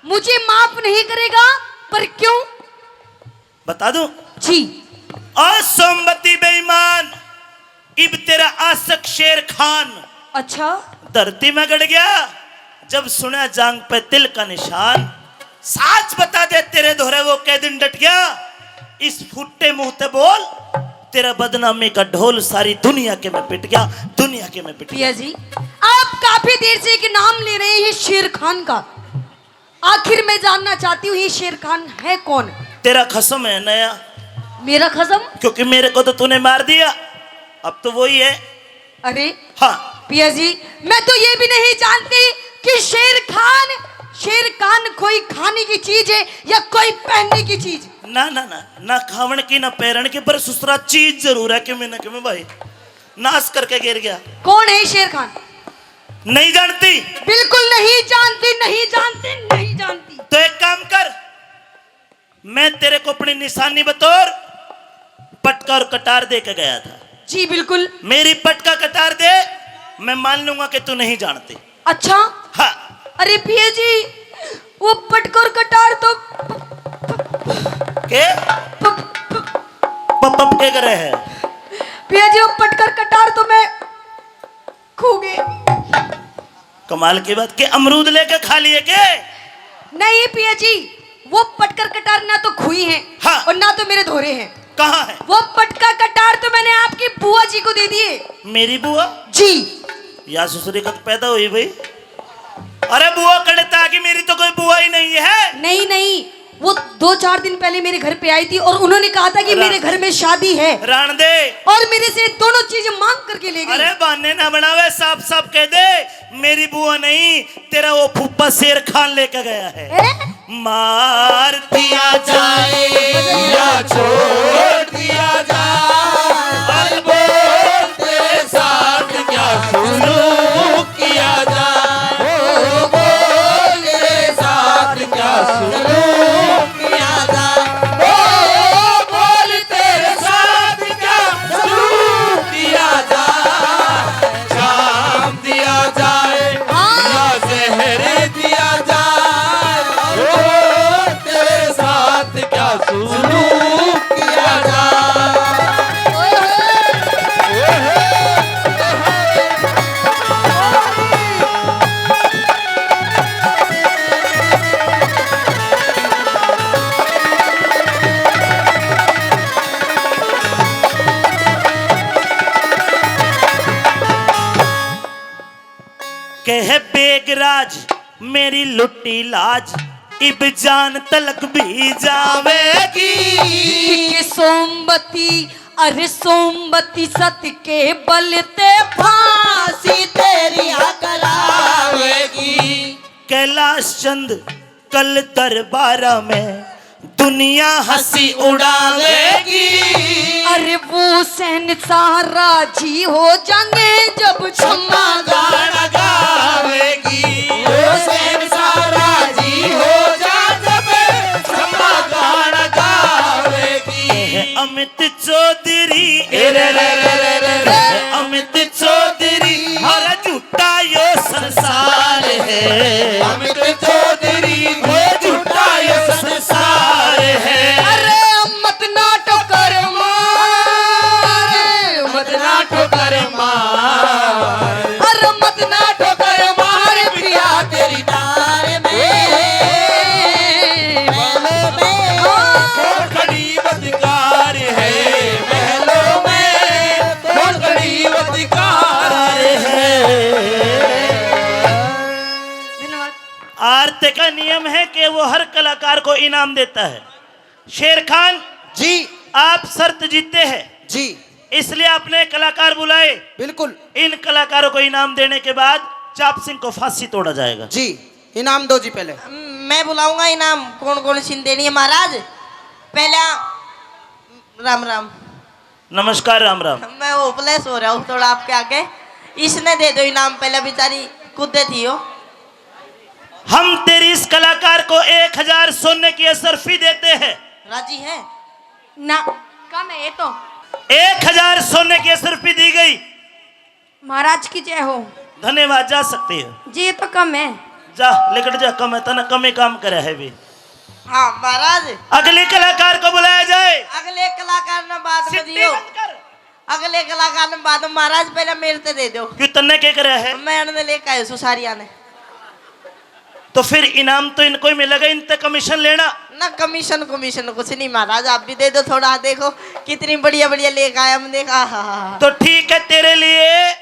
मुझे माफ नहीं करेगा पर क्यों? बता दूं जी। और सोमवती बेईमान इब तेरा आशिक शेर खान अच्छा धरती में गड़ गया जब सुना जांग पे तिल का निशान साच बता दे तेरे दोहरे वो कै दिन डट गया इस फुट्टे मुंह ते बोल तेरा बदनामी का ढोल सारी दुनिया के में पिट गया दुनिया के में पिट गया। पिया जी आप काफी देर से एक नाम ले रहे हैं शेर खान का, आखिर मैं जानना चाहती हूँ ये शेर खान है कौन? तेरा खसम है नया मेरा खसम? क्योंकि मेरे को तो तूने मार दिया अब तो वही है। अरे हाँ पिया जी मैं तो ये भी नहीं जानती कि शेर खान कोई खाने की चीज है या कोई पहनने की चीज। ना ना ना ना खावण की ना पैरण की पर सुसरा चीज जरूर है कि मैं भाई नाश करके गिर गया। कौन है शेर खान? नहीं जानती? बिल्कुल नहीं जानती, नहीं जानती, नहीं जानती। तो एक काम कर, मैं तेरे को अपनी निशानी बतौर पटका और कटार दे के गया था। जी बिल्कुल। मेरी पटका कटार दे, मैं मान लूंगा कि तू नहीं जानती। अच्छा। हाँ। अरे पिया जी, वो पटका और कटार तो के पप के करे है। पिया जी, वो पटकर कटार तो मैं खो गए। कमाल की बात, के अमरूद लेके खा लिए के? नहीं पिया जी, वो पटकर कटार ना तो खुई हैं, हाँ। और ना तो मेरे धोरे हैं। कहाँ है? वो पटका कटार तो मैंने आपकी बुआ जी को दे दिए। मेरी बुआ? जी। या ससुरी कब पैदा हुई भाई? अरे बुआ कड़ता कि मेरी तो कोई बुआ ही नहीं है। नहीं नहीं, वो 2-4 दिन पहले मेरे घर पे आई थी और उन्होंने कहा था कि मेरे घर में शादी है, रान दे, और मेरे से दोनों चीजें मांग करके ले गई। अरे बहाने ना बनावे, साफ साफ कह दे मेरी बुआ नहीं, तेरा वो फूफा शेर खान लेकर गया है। मार दिया जाए या छोड़ दिया जाए, बोल तेरे साथ क्या सुलूक किया जाए, बोल तेरे साथ क्या सुलूक किया जाए, बोल तेरे साथ क्या सुलूक किया जाए, जाम दिया जाए या जहर दिया जाए, बोल तेरे साथ क्या सुलूक किया जाए। कह बेगराज मेरी लुट्टी लाज, इब जान तलक भी जावेगी। कि सोमवती, अरे सोमवती सत के बलते फांसी तेरी करावेगी। कैलाश चंद कल दरबार में दुनिया हंसी उड़ावेगी। अरे वो शहंशाह राजी हो जाएंगे जब क्षमा गाना गावेगी, वो शहंशाह राजी हो जा जब क्षमा गाना गावेगी। अमित चौधरी अमित चौधरी हर झूठा यो संसार है, अमित चौधरी वो झूठा ये संसार है। अरे मत नाटो कर मार, मत नाटो कर मार, अरे मत नाटो कर मार प्रिया तेरी डार में कौन खड़ी बदकार है, महलों में कौन खड़ी बदकार है। धन्यवाद। आरती का नियम है कि वो हर कलाकार को इनाम देता है। शेर खान जी आप शर्त जीते हैं, जी इसलिए आपने कलाकार बुलाए। बिल्कुल इन कलाकारों को इनाम देने के बाद चाप सिंह को फांसी तोड़ा जाएगा। जी, इनाम दो जी पहले। मैं बुलाऊंगा इनाम, कौन कौन सी देनी है महाराज। पहला राम राम, नमस्कार राम राम। मैं होपलेस हो रहा हूँ थोड़ा आपके आगे, इसने दे दो इनाम। पहला बेचारी कूदे थी हो। हम तेरी इस कलाकार को 1000 सोने की असरफी देते हैं। राजी है? ना कम है ये तो। 1000 सोने की असरफी दी गई। महाराज की जय हो। धन्यवाद, जा सकती है। जी ये तो कम है। जा लेकर जा, कम है तना, कम ही काम करे है भी। हाँ महाराज, अगले कलाकार को बुलाया जाए। अगले कलाकार ने बाद में सिट्टी दियो, बंद कर। अगले कलाकार ने बाद में। महाराज पहले मेरे से दे दो। क्यों तन्ने के करे है? मैं उन्हें लेकर आया सुसारिया ने। तो फिर इनाम तो इनको ही मिलेगा, इन तक कमीशन लेना ना। कमीशन कमीशन कुछ नहीं महाराज, आप भी दे दो थोड़ा। देखो कितनी बढ़िया बढ़िया लेकर आया हम, देखा। तो ठीक है, तेरे लिए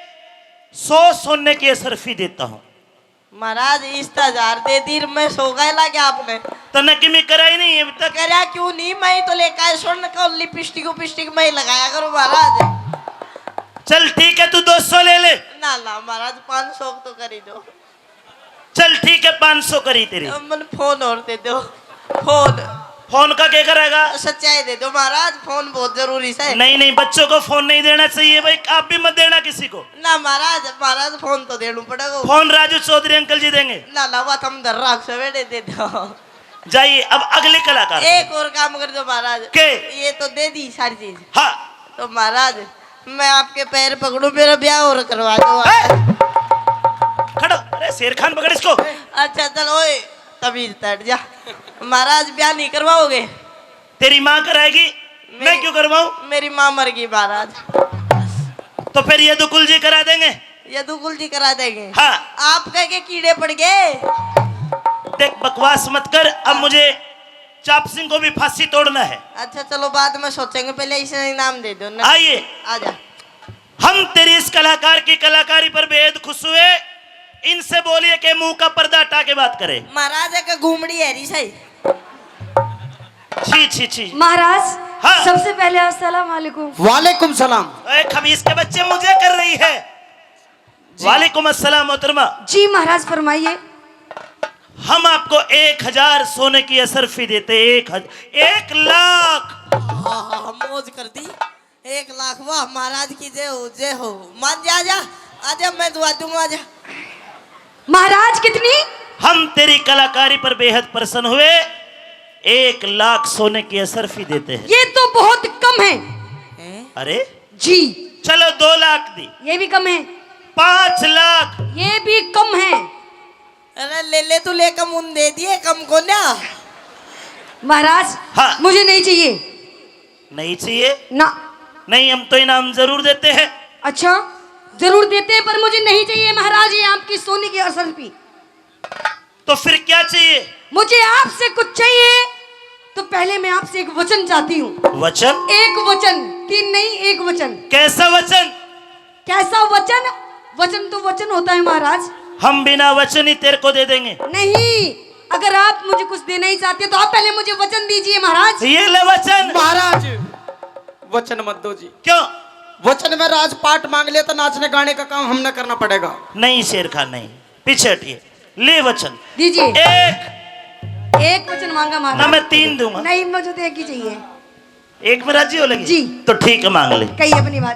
100 सोने की असरफी देता हूँ। महाराज इस 1000 दे दी, मैं सो गया लगे आपने। तन्ने की मैं कराई नहीं अभी तक। कह रहा क्यों नहीं, मैं तो लेकर आया स्वर्ण का लिपस्टिक उपिस्टिक मैं लगाया करूँ महाराज। चल ठीक है, तू 200 ले ले। ना ना महाराज 500 तो कर ही दो। चल ठीक है, 500 करी तेरी। मन फोन और दे दो, फोन। फोन का क्या करेगा? सच्चाई दे दो महाराज, फोन बहुत जरूरी है। नहीं नहीं, बच्चों को फोन नहीं देना चाहिए भाई, आप भी मत देना किसी को। ना महाराज, महाराज फोन तो देना पड़ेगा। फोन राजू चौधरी अंकल जी देंगे। ना लावा तुम दर राख सवेरे दे दो। जाइए अब अगले कलाकार। एक और काम कर दो महाराज। के? ये तो दे दी सारी चीज। हाँ तो महाराज मैं आपके पैर पकड़ू, मेरा ब्याह और करवा दो। खड़ो, अरे शेर खान पकड़ इसको। अच्छा चलो, ओए तभी तट जा। महाराज ब्याह नहीं करवाओगे? तेरी माँ कराएगी, मैं क्यों करवाऊं? मेरी माँ मर गई महाराज। तो फिर ये दुकुल जी करा देंगे। यदुकुल जी करा देंगे। हाँ। आप कह के कीड़े पड़ गए। देख बकवास मत कर, अब मुझे चाप सिंह को भी फांसी तोड़ना है। अच्छा चलो बाद में सोचेंगे, पहले इसे इनाम दे दो। आइए, आजा। हम तेरी इस कलाकार की कलाकारी पर बेहद खुश हुए। इनसे बोलिए कि मुंह का पर्दा हटा के बात करे। महाराज का घूमड़ी है सही। छी छी छी। महाराज हाँ। सबसे पहले अस्सलाम वालेकुम। वालेकुम सलाम। अरे खबीस के बच्चे मुझे कर रही है। वालेकुम अस्सलाम मोहतरमा। जी महाराज फरमाइए। हम आपको 1000 सोने की असरफी देते। 1 लाख। हाँ मौज कर दी। 1 लाख, वाह महाराज की जय हो, जय हो। मान जा, आजा आजा, मैं दुआ दूंगा। आजा महाराज कितनी? हम तेरी कलाकारी पर बेहद प्रसन्न हुए। 1 लाख सोने की असरफी देते हैं। ये तो बहुत कम है। अरे जी चलो 2 लाख दी। ये भी कम है। 5 लाख। ये भी कम है। अरे ले ले, तू ले कम उन दे दिए, कम को ना। महाराज हाँ। मुझे नहीं चाहिए। नहीं चाहिए? ना। नहीं, हम तो इनाम जरूर देते हैं। अच्छा जरूर देते हैं, पर मुझे नहीं चाहिए महाराज ये आपकी सोने की असरफी। तो फिर क्या चाहिए? मुझे आपसे कुछ चाहिए तो पहले मैं आपसे एक वचन चाहती हूँ। वचन? एक वचन, 3 नहीं, एक वचन। कैसा वचन? कैसा वचन? वचन तो वचन होता है महाराज। हम बिना वचन ही तेरे को दे देंगे। नहीं, अगर आप मुझे कुछ देना ही चाहते हैं तो आप पहले मुझे वचन दीजिए महाराज। ये ले वचन। महाराज वचन मत दो जी। क्यों? वचन में राजपाट मांग ले तो नाचने गाने का काम हमने करना पड़ेगा। नहीं शेर खान नहीं, पीछे हटिए। ले वचन दीजिए। एक वचन मांगा ना, महाराज। मैं 3 दूंगा। नहीं मुझे तो एक ही चाहिए। 1 में राजी हो लगी? जी। तो ठीक है, मांग ले। कही अपनी बात।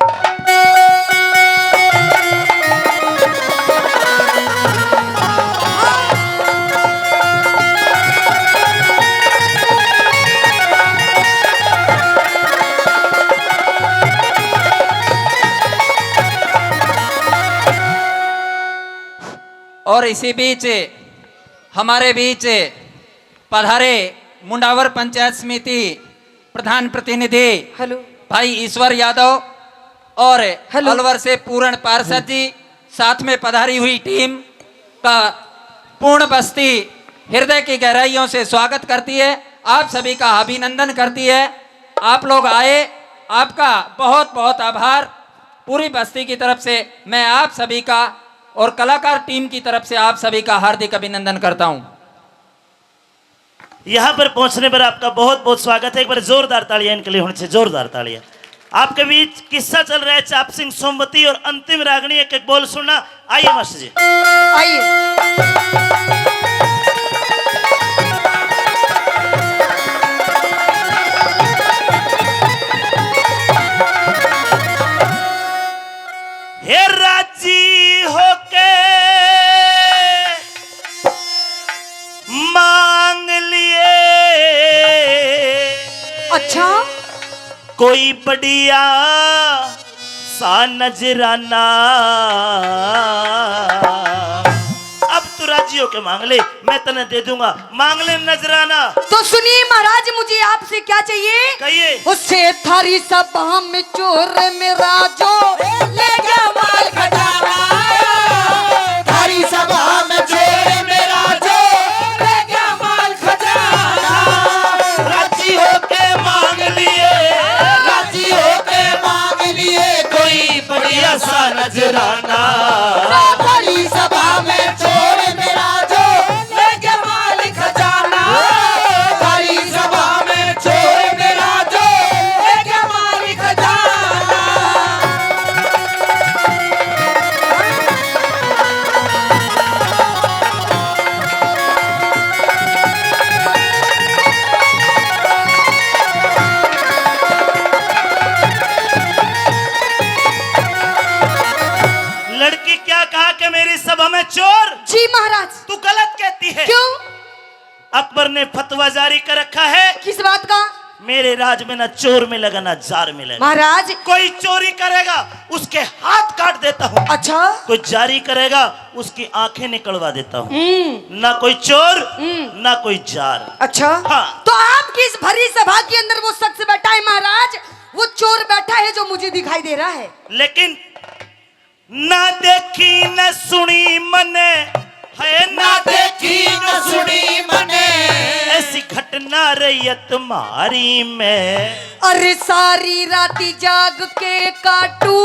और इसी बीच हमारे बीच पधारे मुंडावर पंचायत समिति प्रधान प्रतिनिधि हेलो भाई ईश्वर यादव और हेलो। अलवर से पूर्ण पार्षद जी, साथ में पधारी हुई टीम का पूर्ण बस्ती हृदय की गहराइयों से स्वागत करती है। आप सभी का अभिनंदन करती है। आप लोग आए, आपका बहुत बहुत आभार। पूरी बस्ती की तरफ से मैं आप सभी का और कलाकार टीम की तरफ से आप सभी का हार्दिक अभिनंदन करता हूं। यहाँ पर पहुंचने पर आपका बहुत बहुत स्वागत है। एक बार जोरदार तालियां इनके लिए होनी चाहिए, जोरदार तालियां। आपके बीच किस्सा चल रहा है चाप सिंह सोमवती और अंतिम रागनी। एक एक बोल सुनना। आइए मास्टर जी। आइए। हे राजी होके मांग लिए अच्छा कोई बढ़िया सा नजराना। अब तू राजी होके मांग ले, मैं तने दे दूंगा। मांग ले नजराना। तो सुनिए महाराज, मुझे आपसे क्या चाहिए? कहिए। उससे थारी सभा में चोर मेरा जो ले गया माल खजाना। थारी सभा में चोर मेरा जो ले गया माल खजाना। राजी होके मांग लिए, राजी होके मांग लिए कोई बढ़िया सा नजराना। थारी सभा में चोर मेरा जो ले गया माल खजाना। थारी सभा में चोर मेरा जो ले गया माल खजाना। जी महाराज। तू गलत कहती है। क्यों? अकबर ने फतवा जारी कर रखा है, किस बात का? मेरे राज में ना चोर मिलेगा ना जार मिलेगा। महाराज। कोई चोरी करेगा उसके हाथ काट देता हूँ, अच्छा। कोई जारी करेगा उसकी आंखें निकलवा देता हूँ। ना कोई चोर ना कोई जार। अच्छा। हाँ। तो आपकी इस भरी सभा के अंदर वो शख्स बैठा है महाराज, वो चोर बैठा है जो मुझे दिखाई दे रहा है। लेकिन ना देखी न सुनी मने है, ना देखी न सुनी मने ऐसी घटना रही है तुम्हारी में। अरे सारी राती जाग के काटू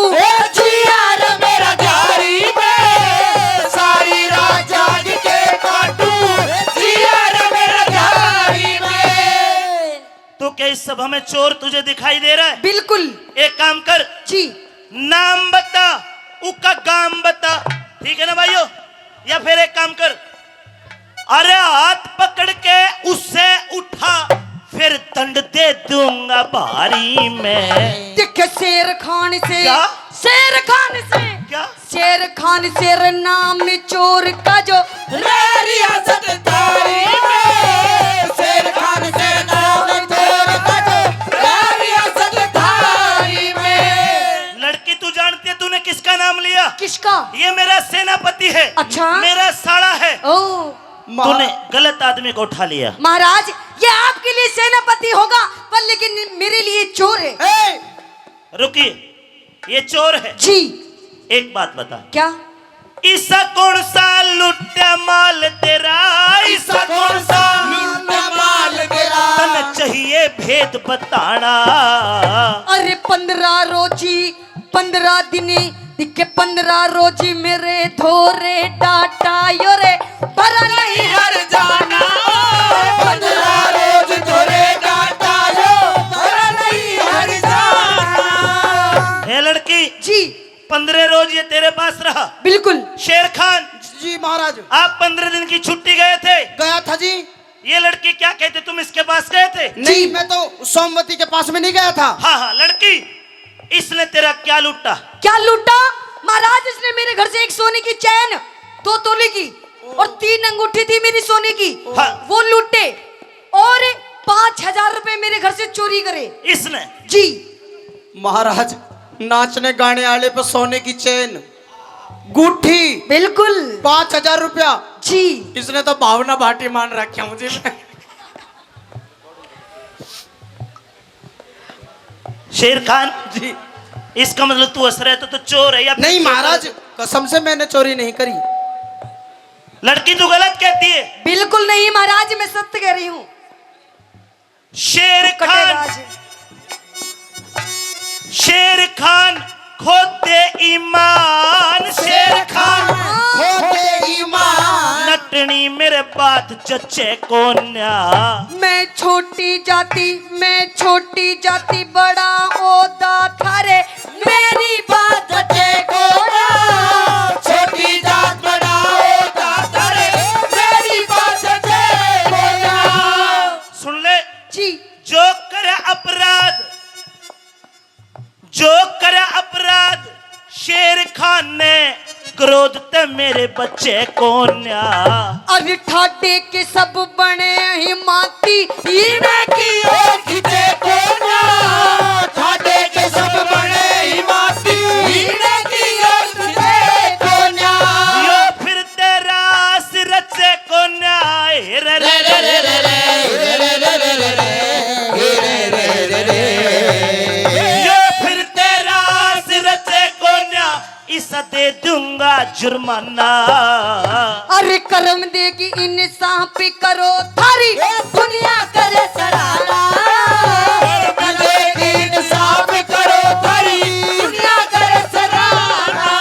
जियार मेरा जारी में, सारी रात जाग के काटू जियार मेरा जारी में। तो क्या इस सभा में चोर तुझे दिखाई दे रहा है? बिल्कुल। एक काम कर, जी। नाम बता, उसका काम बता, ठीक है ना भाइयों? या फिर एक काम कर, अरे हाथ पकड़ के उससे उठा, फिर दंड दे दूंगा भारी में। देख शेर खान से। क्या? शेर खान से। क्या? शेर खान शेर नाम चोर का जो रियासत तारी में, शेर खान से नाम चोर का जो रियासत तारी में। लड़की तू जानती है तूने किसका नाम लिया? किसका? ये मेरा सेनापति है। अच्छा। मेरा साड़ा है। ओ तूने गलत आदमी को उठा लिया। महाराज, ये आपके लिए सेनापति होगा पर लेकिन मेरे लिए चोर है। रुकिए, ये चोर है। जी। एक बात बता, क्या? ईसा कौन सा लुट्टा माल तेरा? ईसा कौन सा लूटा माल तेरा? तन चाहिए भेद बताना। अरे 15 रोजी 15 दिने दिखे 15 रोजी मेरे धोरे डाटा योरे पर नहीं हर जाना 15 रोज तोरे डाटा यो भरा नहीं हर जाना। हे लड़की, जी 15 रोज ये तेरे पास रहा। बिल्कुल। शेर खान, जी महाराज। आप 15 दिन की छुट्टी गए थे। गया था जी। ये लड़की क्या कहते, तुम इसके पास गए थे? नहीं, मैं तो सोमवती के पास में नहीं गया था। हाँ हाँ लड़की, इसने तेरा क्या लूटा? क्या लूटा? महाराज, इसने मेरे घर से एक सोने की चैन 2 तोले की और 3 अंगूठी थी मेरी सोने की, हाँ। वो लूटे और 5000 रुपए मेरे घर से चोरी करे इसने? जी। महाराज, नाचने गाने वाले पे सोने की चेन, गुट्ठी, बिल्कुल 5000 रुपया। जी। इसने तो भावना भाटी मान रखा मुझे। शेर खान जी। इसका मतलब तू हंस रहा है तो चोर है या फिर नहीं चोर महाराज, है? कसम से मैंने चोरी नहीं करी। लड़की तू गलत कहती है। बिल्कुल नहीं महाराज, मैं सत्य कह रही हूँ। शेर खान, शेर खान खोते ईमान। शेर खान खोते ईमान। नटनी मेरे बात जच्चे कोन्या। मैं छोटी जाति बड़ा ओदा थारे मेरी बात सच्चे को ना छोटी जात बढ़ाओ तारे मेरी बात सच्चे को ना। सुन ले, जी। जो करे अपराध, जो करे अपराध, शेर खान ने क्रोध ते मेरे बच्चे कोन्या। अरे ठाटे के सब बने हिमाती इने की ओर खींचे को ना, ठाटे के सब बड़े हिमाती इने की ओर खींचे को ना। यो फिर तेरा सिर रचे कोन्या। रे रे रे रे रे रे। यो फिर तेरा सिर रचे कोन्या, इसा दे दूंगा जुर्माना। अरे कर्म देगी इंसान पे करो थारी दुनिया करे सराहना। देगी इंसाफ करो थारी दुनिया करे सराहना।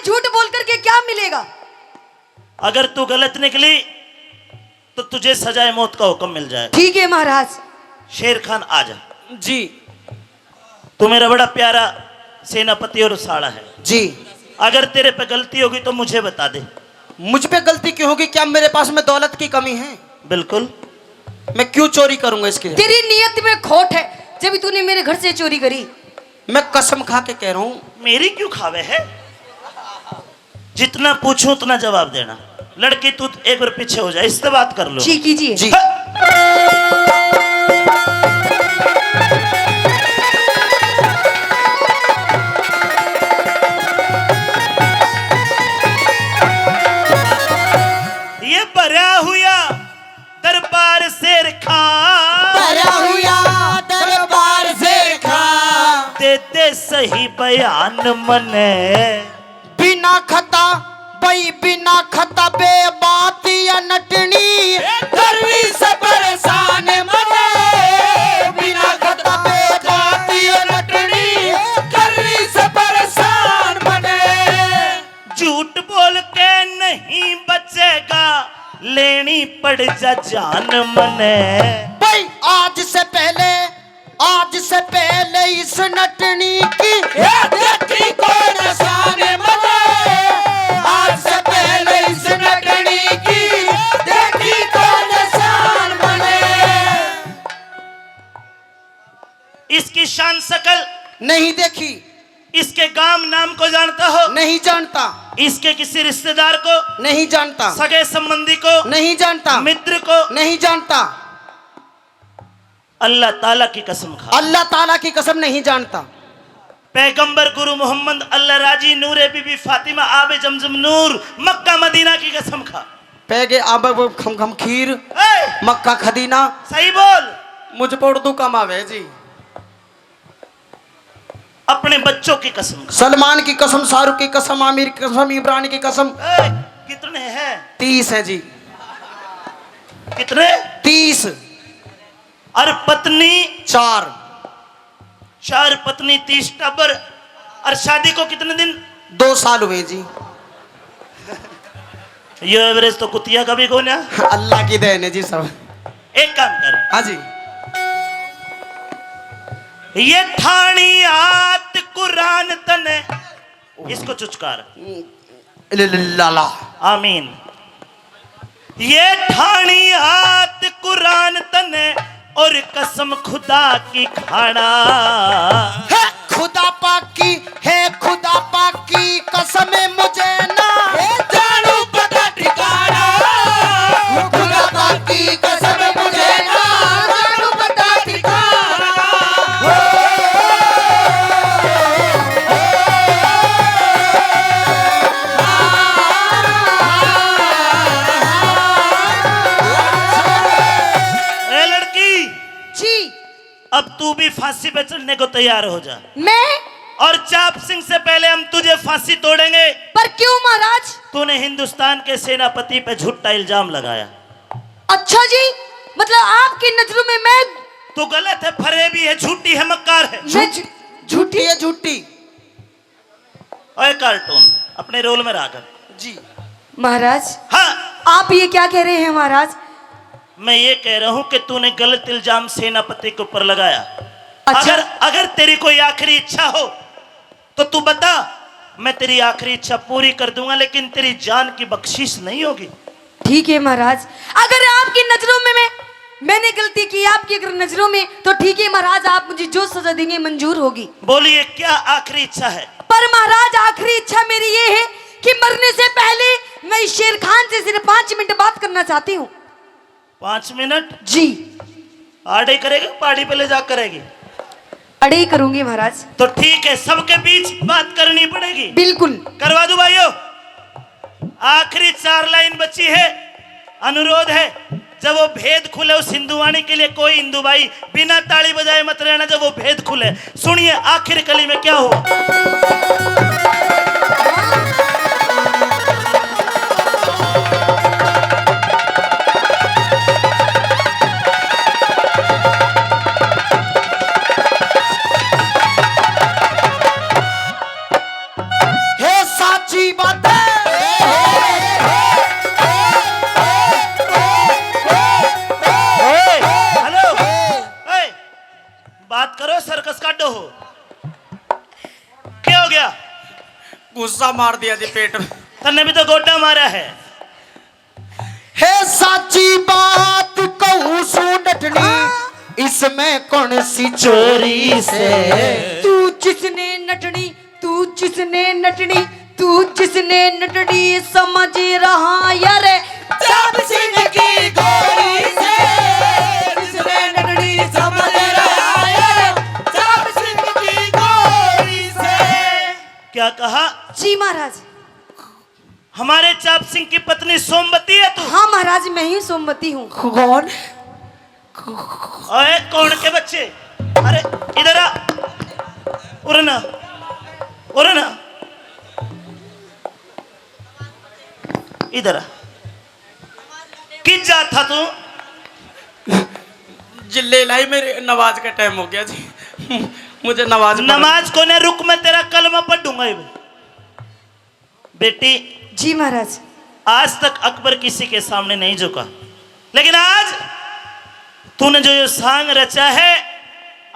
झूठ बोल करके क्या मिलेगा? अगर तू गलत निकली तो तुझे सजाए मौत का हुक्म मिल जाए। ठीक है महाराज। शेर खान आ जा। जी तू मेरा बड़ा प्यारा सेनापति और साड़ा है। जी। अगर तेरे पे गलती होगी तो मुझे बता दे। मुझ पे गलती क्यों होगी? क्या मेरे पास में दौलत की कमी है? बिल्कुल। मैं क्यों चोरी करूंगा इसके? तेरी नियत में खोट है जब तूने मेरे घर से चोरी करी। मैं कसम खा के कह रहा हूँ। मेरी क्यों खावे है? जितना पूछूं उतना जवाब देना। लड़की तू एक बार पीछे हो जाए, इससे बात कर लो। जी कीजिए। जी। ये भरा हुआ दरबार शेर खान, भरा हुआ दरबार शेर खान, दे दे सही बयान मने। बिना खता भाई बिना खता बे बात या नटनी, गर्वी से परेशान मने। बिना खता बे बात या नटनी, गर्वी से परेशान मने। झूठ बोल के नहीं बचेगा, लेनी पड़ जा जान मने। भाई आज से पहले इस नटनी की देखी कौन शान मने। आज से पहले इस नटनी की देखी कौन शान मने। इसकी शान शकल नहीं देखी, इसके गांव नाम को जानता हो? नहीं जानता, इसके किसी रिश्तेदार को, नहीं जानता, सगे संबंधी को, नहीं जानता, मित्र को? नहीं जानता। अल्लाह ताला की कसम खा, अल्लाह ताला की कसम नहीं जानता। पैगंबर गुरु मोहम्मद अल्लाह राजी नूरे बीबी फातिमा आबे जमजम नूर मक्का मदीना की कसम खा। पैगे आब खम खम खीर ए, मक्का खदीना। सही बोल। मुझ पर उर्दू कम आवे जी। अपने बच्चों की कसम खा। सलमान की कसम, शाहरुख की कसम, आमिर की कसम, इमरान की कसम। ए, कितने हैं? 30 है जी। कितने? 30। और पत्नी 4। 4 पत्नी 30 टबर। और शादी को कितने दिन? 2 साल हुए जी। ये एवरेज तो कुतिया कभी को ना। अल्लाह की देन है जी सब। एक काम कर, हाँ जी। ये ठाणियात कुरान तने, इसको चुचकार। लाला आमीन। ये ठाणियात कुरान तने और कसम खुदा की खाना। है खुदा पाक की, है खुदा पाक की कसम मुझे ना जानू पता ठिकाना। खुदा पाक की कसम मुझे ना जानू पता ठिकाना। ए लड़की, जी। अब तू भी फांसी पे चढ़ने को तैयार हो जा। मैं? और चाप सिंह से पहले हम तुझे फांसी तोड़ेंगे। पर क्यों महाराज? तूने हिंदुस्तान के सेनापति पे झूठा इल्जाम लगाया। अच्छा जी, मतलब आपकी नजरों में मैं? तू गलत है, फरेबी है, झूठी है, मक्कार है। झूठी है, झूठी। ओए कार्टून, अपने रोल में रहकर। जी महाराज, हाँ, आप ये क्या कह रहे हैं महाराज? मैं ये कह रहा हूं कि तूने गलत इल्जाम सेनापति के ऊपर लगाया। अच्छा। अगर तेरी कोई आखिरी इच्छा हो तो तू बता, मैं तेरी आखिरी इच्छा पूरी कर दूंगा, लेकिन तेरी जान की बख्शिश नहीं होगी। ठीक है महाराज, अगर आपकी नजरों में मैंने गलती की आपकी अगर नजरों में, तो ठीक है महाराज, आप मुझे जो सजा देंगे मंजूर होगी। बोलिए क्या आखिरी इच्छा है? पर महाराज आखिरी इच्छा मेरी ये है कि मरने से पहले मैं इस शेर खान से सिर्फ 5 मिनट बात करना चाहती हूँ। 5 मिनट? जी। आड़े करेगी, पहाड़ी पे ले जा करेगी? अड़े ही करूंगी महाराज। तो ठीक है, सबके बीच बात करनी पड़ेगी। बिल्कुल करवा दूं भाइयों। आखिरी 4 लाइन बची है। अनुरोध है, जब वो भेद खुले उस हिंदुवाणी के लिए कोई हिंदू भाई बिना ताली बजाए मत रहना। जब वो भेद खुले, सुनिए आखिर कली में क्या हुआ। हे साची गुस्सा मार दिया जी पेट में। तन्ने भी तो गोटा मारा है। हे साची बात कहूँ सू नटनी, इसमें कौन सी चोरी से। तू जिसने नटनी, तू जिसने नटनी, तू जिसने नटनी समझ रहा यार चाप सिंह की गोरी से, जिसने नटनी समझ रहा है, चाप सिंह की गोरी से। क्या कहा? जी महाराज। हमारे चाप सिंह की पत्नी सोमवती है तू? हाँ महाराज, मैं ही सोमवती हूँ। कौन? ओए कौन के बच्चे, अरे इधर आ, उड़ना उड़ना, इधर आ। किस जात था तू? जिले लाई, मेरे नमाज का टाइम हो गया जी। मुझे नमाज नमाज को ने रुक, मैं तेरा कलमा पढ़ दूंगा। ये बेटी, जी महाराज। आज तक अकबर किसी के सामने नहीं झुका, लेकिन आज तूने जो ये सांग रचा है,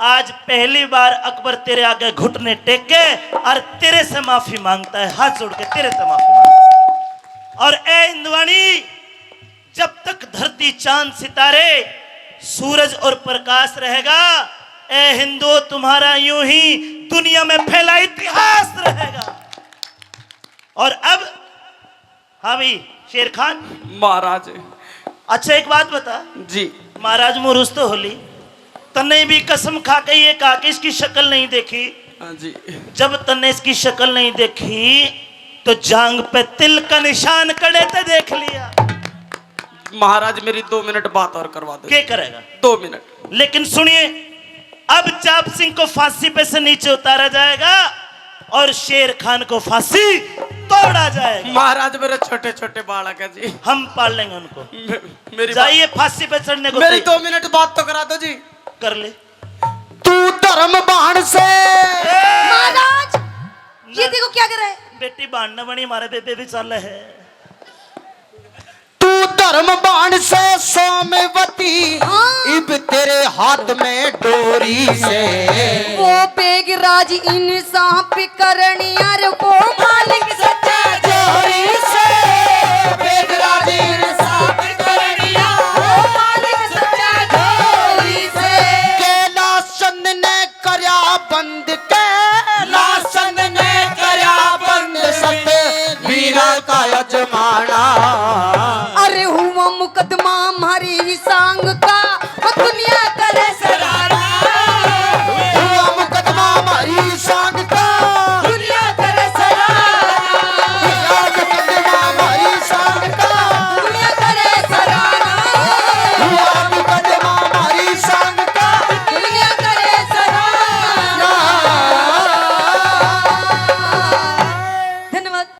आज पहली बार अकबर तेरे आगे घुटने टेक के और तेरे से माफी मांगता है, हाथ जोड़ के तेरे से माफी मांगता। और ए इंद्वाणी, जब तक धरती चांद सितारे सूरज और प्रकाश रहेगा, ए हिंदू, तुम्हारा यूं ही दुनिया में फैला इतिहास रहेगा। और अब हाँ भाई शेर खान महाराज। अच्छा एक बात बता जी महाराज, मुरुस तो होली, तन्ने भी कसम खा के ये कहा कि इसकी शक्ल नहीं देखी। हाँ जी। जब तन्ने इसकी शक्ल नहीं देखी तो जांग पे तिल का निशान कड़े ते देख लिया। महाराज मेरी 2 मिनट बात और करवा दो। क्या करेगा? 2 मिनट। लेकिन सुनिए, अब चाप सिंह को फांसी पे से नीचे उतारा जाएगा और शेर खान को फांसी तोड़ा जाएगा। महाराज मेरे छोटे छोटे बालक है जी, हम पाल लेंगे उनको। मेरी जाइए फांसी पे चढ़ने को। मेरी 2 मिनट बात तो करा दो जी। कर ले। तू धर्म बाण से। महाराज ये देखो क्या कर रहा है। बेटी बांधना बनी, हमारे बेबे भी चल है। तू धर्म बाण से सोमवती, इब तेरे हाथ में डोरी से। वो बेगराज इंसाफ करनी यार, वो मालिक सच्चा जोरी से, बेगराज इंसाफ करनिया, वो मालिक सच्चा जोरी से। केला चंद ने करया बंद के, लासन ने करया बंद सते, वीरा का यजमाना। अरे हुआ मुकदमा हमारी सांग का,